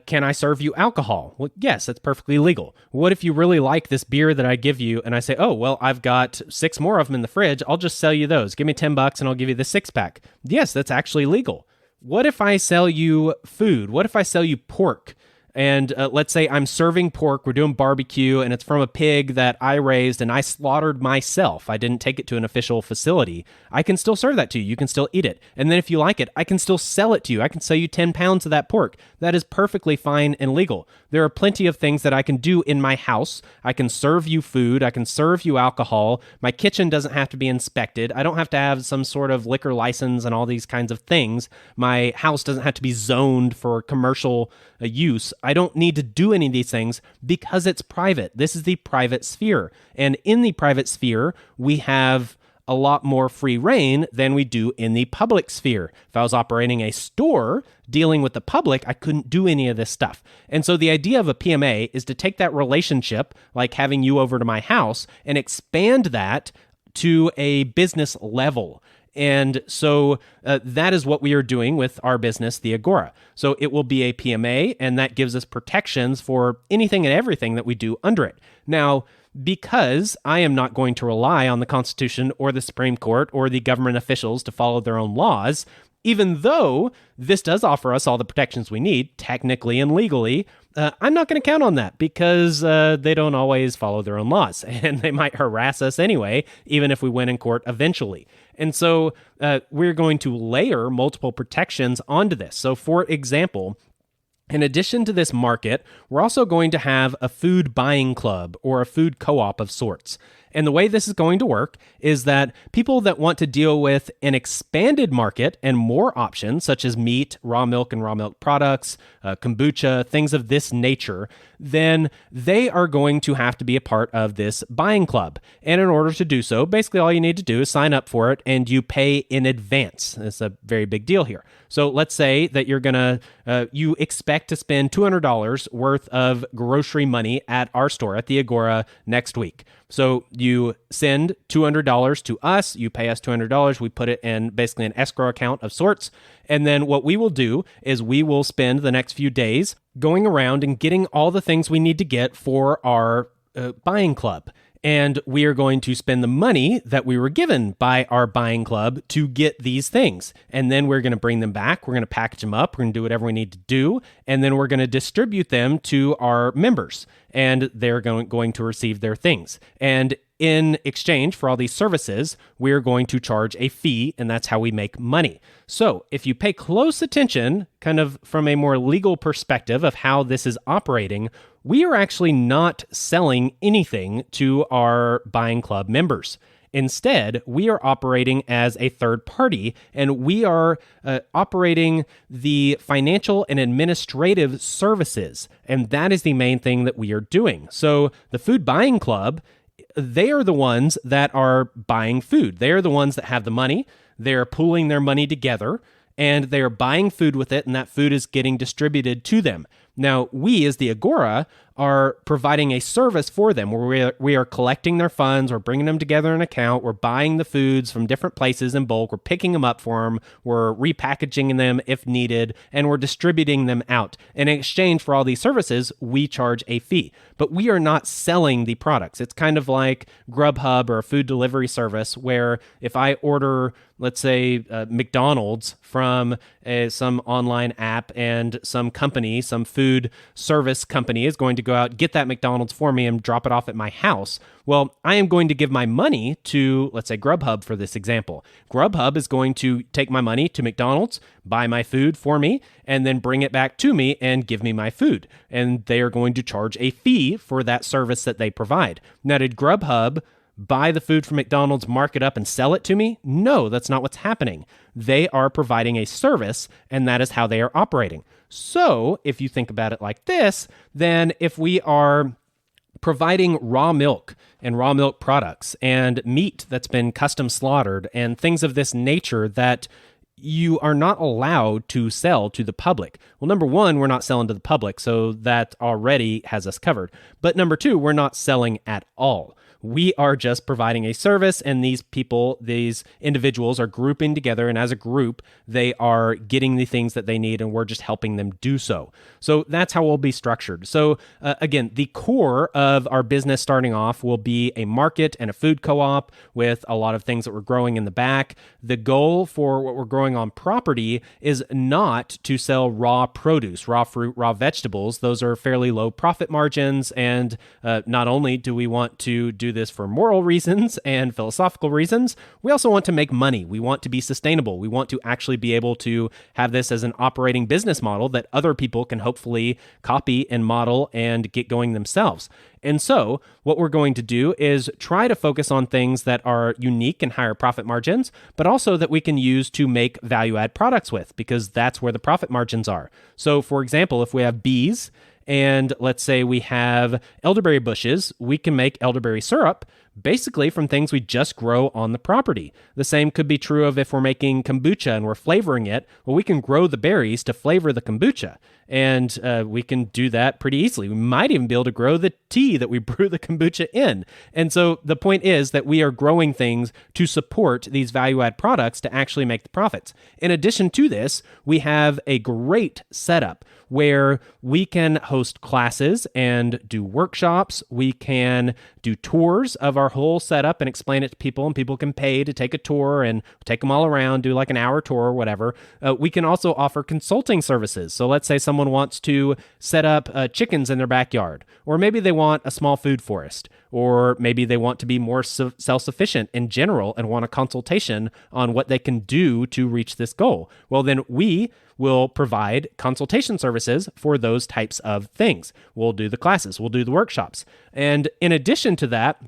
Can I serve you alcohol? Well, yes, that's perfectly legal. What if you really like this beer that I give you and I say, oh, well, I've got 6 more of them in the fridge. I'll just sell you those. Give me $10 and I'll give you the 6-pack. Yes, that's actually legal. What if I sell you food? What if I sell you pork? And let's say I'm serving pork, we're doing barbecue, and it's from a pig that I raised and I slaughtered myself. I didn't take it to an official facility. I can still serve that to you. You can still eat it. And then if you like it, I can still sell it to you. I can sell you 10 pounds of that pork. That is perfectly fine and legal. There are plenty of things that I can do in my house. I can serve you food. I can serve you alcohol. My kitchen doesn't have to be inspected. I don't have to have some sort of liquor license and all these kinds of things. My house doesn't have to be zoned for commercial use. I don't need to do any of these things because it's private. This is the private sphere. And in the private sphere, we have a lot more free reign than we do in the public sphere. If I was operating a store dealing with the public, I couldn't do any of this stuff. And so the idea of a PMA is to take that relationship, like having you over to my house, and expand that to a business level. And so that is what we are doing with our business, the Agora. So it will be a PMA, and that gives us protections for anything and everything that we do under it. Now, because I am not going to rely on the Constitution or the Supreme Court or the government officials to follow their own laws, even though this does offer us all the protections we need, technically and legally, I'm not going to count on that because they don't always follow their own laws, and they might harass us anyway, even if we win in court eventually. And so we're going to layer multiple protections onto this. So for example, in addition to this market, we're also going to have a food buying club or a food co-op of sorts. And the way this is going to work is that people that want to deal with an expanded market and more options, such as meat, raw milk and raw milk products, kombucha, things of this nature, then they are going to have to be a part of this buying club. And in order to do so, basically all you need to do is sign up for it and you pay in advance. It's a very big deal here. So let's say that you expect to spend $200 worth of grocery money at our store at the Agora next week. So you send $200 to us, you pay us $200, we put it in basically an escrow account of sorts, and then what we will do is we will spend the next few days going around and getting all the things we need to get for our buying club. And we are going to spend the money that we were given by our buying club to get these things. And then we're going to bring them back. We're going to package them up. We're going to do whatever we need to do. And then we're going to distribute them to our members. And they're going to receive their things. And in exchange for all these services, we're going to charge a fee, and that's how we make money. So if you pay close attention, kind of from a more legal perspective of how this is operating, we are actually not selling anything to our buying club members. Instead, we are operating as a third party, and we are operating the financial and administrative services, and that is the main thing that we are doing. So the food buying club, they are the ones that are buying food. They are the ones that have the money. They're pooling their money together, and they are buying food with it, and that food is getting distributed to them. Now, we as the Agora are providing a service for them where we are collecting their funds, we're bringing them together in an account, we're buying the foods from different places in bulk, we're picking them up for them, we're repackaging them if needed, and we're distributing them out. In exchange for all these services, we charge a fee, but we are not selling the products. It's kind of like Grubhub or a food delivery service where if I order, let's say, McDonald's from some online app and some company, some food service company is going to go out, get that McDonald's for me and drop it off at my house. Well, I am going to give my money to, let's say, Grubhub for this example. Grubhub is going to take my money to McDonald's, buy my food for me, and then bring it back to me and give me my food. And they are going to charge a fee for that service that they provide. Now, did Grubhub buy the food from McDonald's, mark it up, and sell it to me? No, that's not what's happening. They are providing a service, and that is how they are operating. So if you think about it like this, then if we are providing raw milk and raw milk products and meat that's been custom slaughtered and things of this nature that you are not allowed to sell to the public. Well, number one, we're not selling to the public, so that already has us covered. But number two, we're not selling at all. We are just providing a service, and these people, these individuals are grouping together, and as a group, they are getting the things that they need, and we're just helping them do so. So that's how we'll be structured. So again, the core of our business starting off will be a market and a food co-op with a lot of things that we're growing in the back. The goal for what we're growing on property is not to sell raw produce, raw fruit, raw vegetables. Those are fairly low profit margins, and not only do we want to do this for moral reasons and philosophical reasons, we also want to make money. We want to be sustainable. We want to actually be able to have this as an operating business model that other people can hopefully copy and model and get going themselves. And so what we're going to do is try to focus on things that are unique and higher profit margins, but also that we can use to make value-add products with, because that's where the profit margins are. So for example, if we have bees, and let's say we have elderberry bushes, we can make elderberry syrup basically from things we just grow on the property. The same could be true of if we're making kombucha and we're flavoring it. Well, we can grow the berries to flavor the kombucha, and we can do that pretty easily. We might even be able to grow the tea that we brew the kombucha in. And so the point is that we are growing things to support these value-add products to actually make the profits. In addition to this, we have a great setup where we can host classes and do workshops. We can do tours of our whole setup and explain it to people, and people can pay to take a tour and take them all around, do like an hour tour or whatever. We can also offer consulting services. So let's say someone wants to set up chickens in their backyard, or maybe they want a small food forest, or maybe they want to be more self-sufficient in general and want a consultation on what they can do to reach this goal. Well, then we will provide consultation services for those types of things. We'll do the classes, we'll do the workshops. And in addition to that,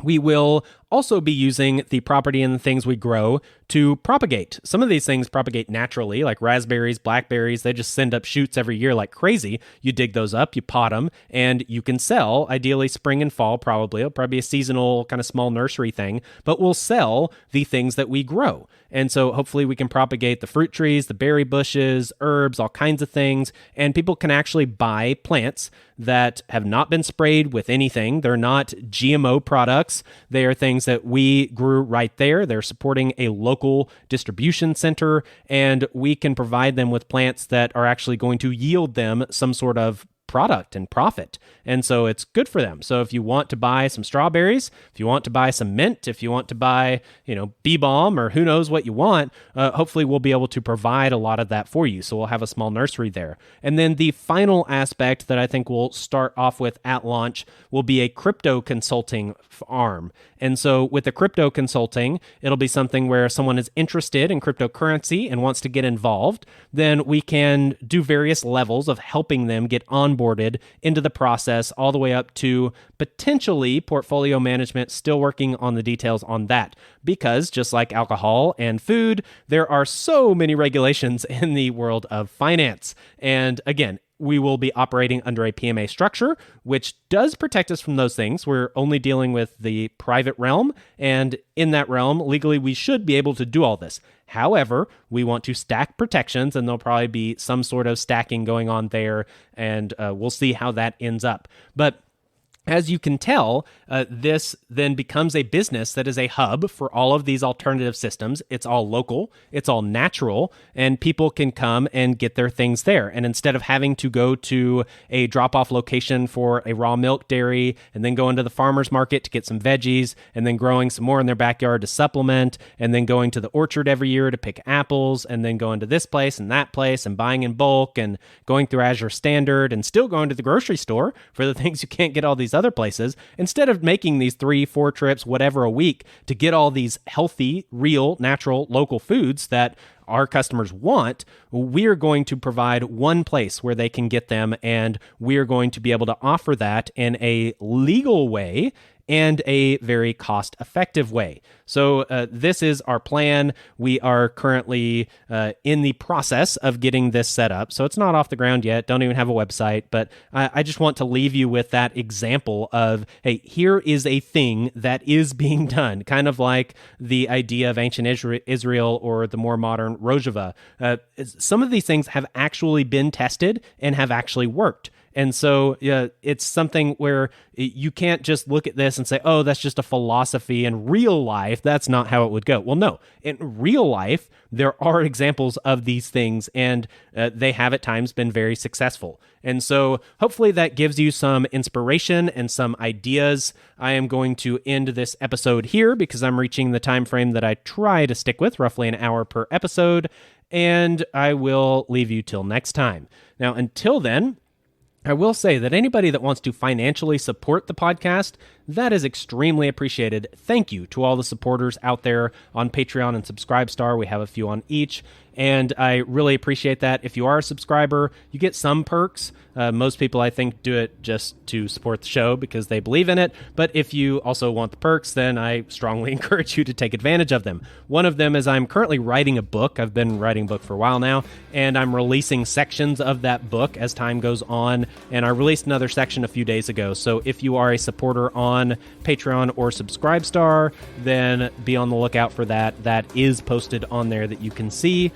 we will also be using the property and the things we grow to propagate. Some of these things propagate naturally, like raspberries, blackberries. They just send up shoots every year like crazy. You dig those up, you pot them, and you can sell, ideally spring and fall probably. It'll probably be a seasonal kind of small nursery thing, but we'll sell the things that we grow. And so hopefully we can propagate the fruit trees, the berry bushes, herbs, all kinds of things, and people can actually buy plants that have not been sprayed with anything. They're not GMO products. They are things that we grew right there. They're supporting a local distribution center, and we can provide them with plants that are actually going to yield them some sort of product and profit. And so it's good for them. So if you want to buy some strawberries, if you want to buy some mint, if you want to buy, bee balm, or who knows what you want, hopefully we'll be able to provide a lot of that for you. So we'll have a small nursery there. And then the final aspect that I think we'll start off with at launch will be a crypto consulting arm. And so with the crypto consulting, it'll be something where someone is interested in cryptocurrency and wants to get involved. Then we can do various levels of helping them get onboarded into the process, all the way up to potentially portfolio management, still working on the details on that. Because just like alcohol and food, there are so many regulations in the world of finance. And again, we will be operating under a PMA structure, which does protect us from those things. We're only dealing with the private realm, and in that realm, legally, we should be able to do all this. However, we want to stack protections, and there'll probably be some sort of stacking going on there, and we'll see how that ends up. But as you can tell, this then becomes a business that is a hub for all of these alternative systems. It's all local, it's all natural, and people can come and get their things there. And instead of having to go to a drop-off location for a raw milk dairy, and then go into the farmer's market to get some veggies, and then growing some more in their backyard to supplement, and then going to the orchard every year to pick apples, and then going to this place and that place, and buying in bulk, and going through Azure Standard, and still going to the grocery store for the things you can't get all these other places, instead of making these 3-4 trips, whatever a week, to get all these healthy, real, natural, local foods that our customers want, we're going to provide one place where they can get them, and we're going to be able to offer that in a legal way and a very cost-effective way. So this is our plan. We are currently in the process of getting this set up. So it's not off the ground yet. Don't even have a website. But I just want to leave you with that example of, hey, here is a thing that is being done, kind of like the idea of ancient Israel or the more modern Rojava. Some of these things have actually been tested and have actually worked. And so it's something where you can't just look at this and say, oh, that's just a philosophy. In real life, that's not how it would go. Well, no. In real life, there are examples of these things, and they have at times been very successful. And so hopefully that gives you some inspiration and some ideas. I am going to end this episode here because I'm reaching the time frame that I try to stick with, roughly an hour per episode, and I will leave you till next time. Now, until then, I will say that anybody that wants to financially support the podcast, that is extremely appreciated. Thank you to all the supporters out there on Patreon and Subscribestar. We have a few on each, and I really appreciate that. If you are a subscriber, you get some perks. Most people, I think, do it just to support the show because they believe in it. But if you also want the perks, then I strongly encourage you to take advantage of them. One of them is I'm currently writing a book. I've been writing a book for a while now, and I'm releasing sections of that book as time goes on. And I released another section a few days ago. So if you are a supporter on Patreon or Subscribestar, then be on the lookout for that. That is posted on there that you can see.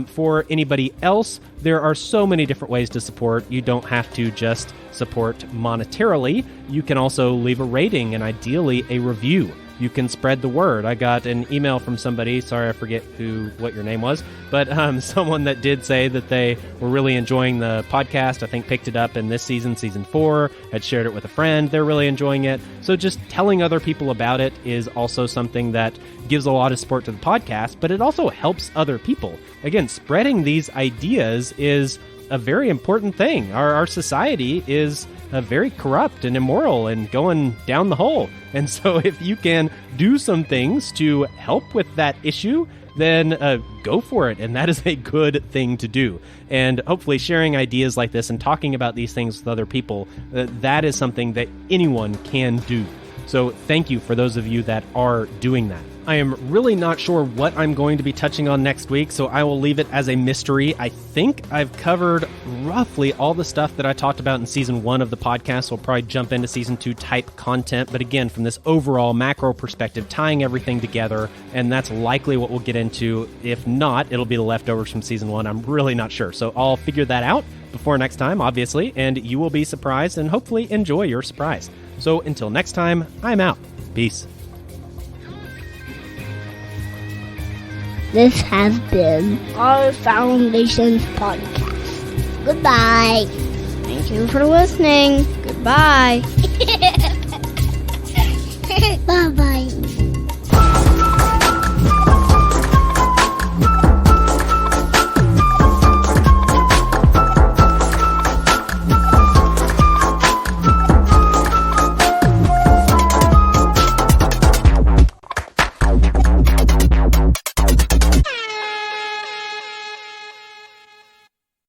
For anybody else, there are so many different ways to support. You don't have to just support monetarily. You can also leave a rating and ideally a review. you can spread the word. I got an email from somebody, sorry I forget what your name was, but someone that did say that they were really enjoying the podcast. I think picked it up in this season 4, had shared it with a friend. They're really enjoying it. So just telling other people about it is also something that gives a lot of support to the podcast, but it also helps other people. Again, spreading these ideas is a very important thing. Our society is very corrupt and immoral and going down the hole. And so if you can do some things to help with that issue, then go for it. And that is a good thing to do. And hopefully sharing ideas like this and talking about these things with other people, that is something that anyone can do. So thank you for those of you that are doing that. I am really not sure what I'm going to be touching on next week, so I will leave it as a mystery. I think I've covered roughly all the stuff that I talked about in Season 1 of the podcast. We'll probably jump into Season 2 type content, but again, from this overall macro perspective, tying everything together, and that's likely what we'll get into. If not, it'll be the leftovers from Season 1. I'm really not sure, so I'll figure that out before next time, obviously, and you will be surprised and hopefully enjoy your surprise. So until next time, I'm out. Peace. This has been our Foundations podcast. Goodbye. Thank you for listening. Goodbye.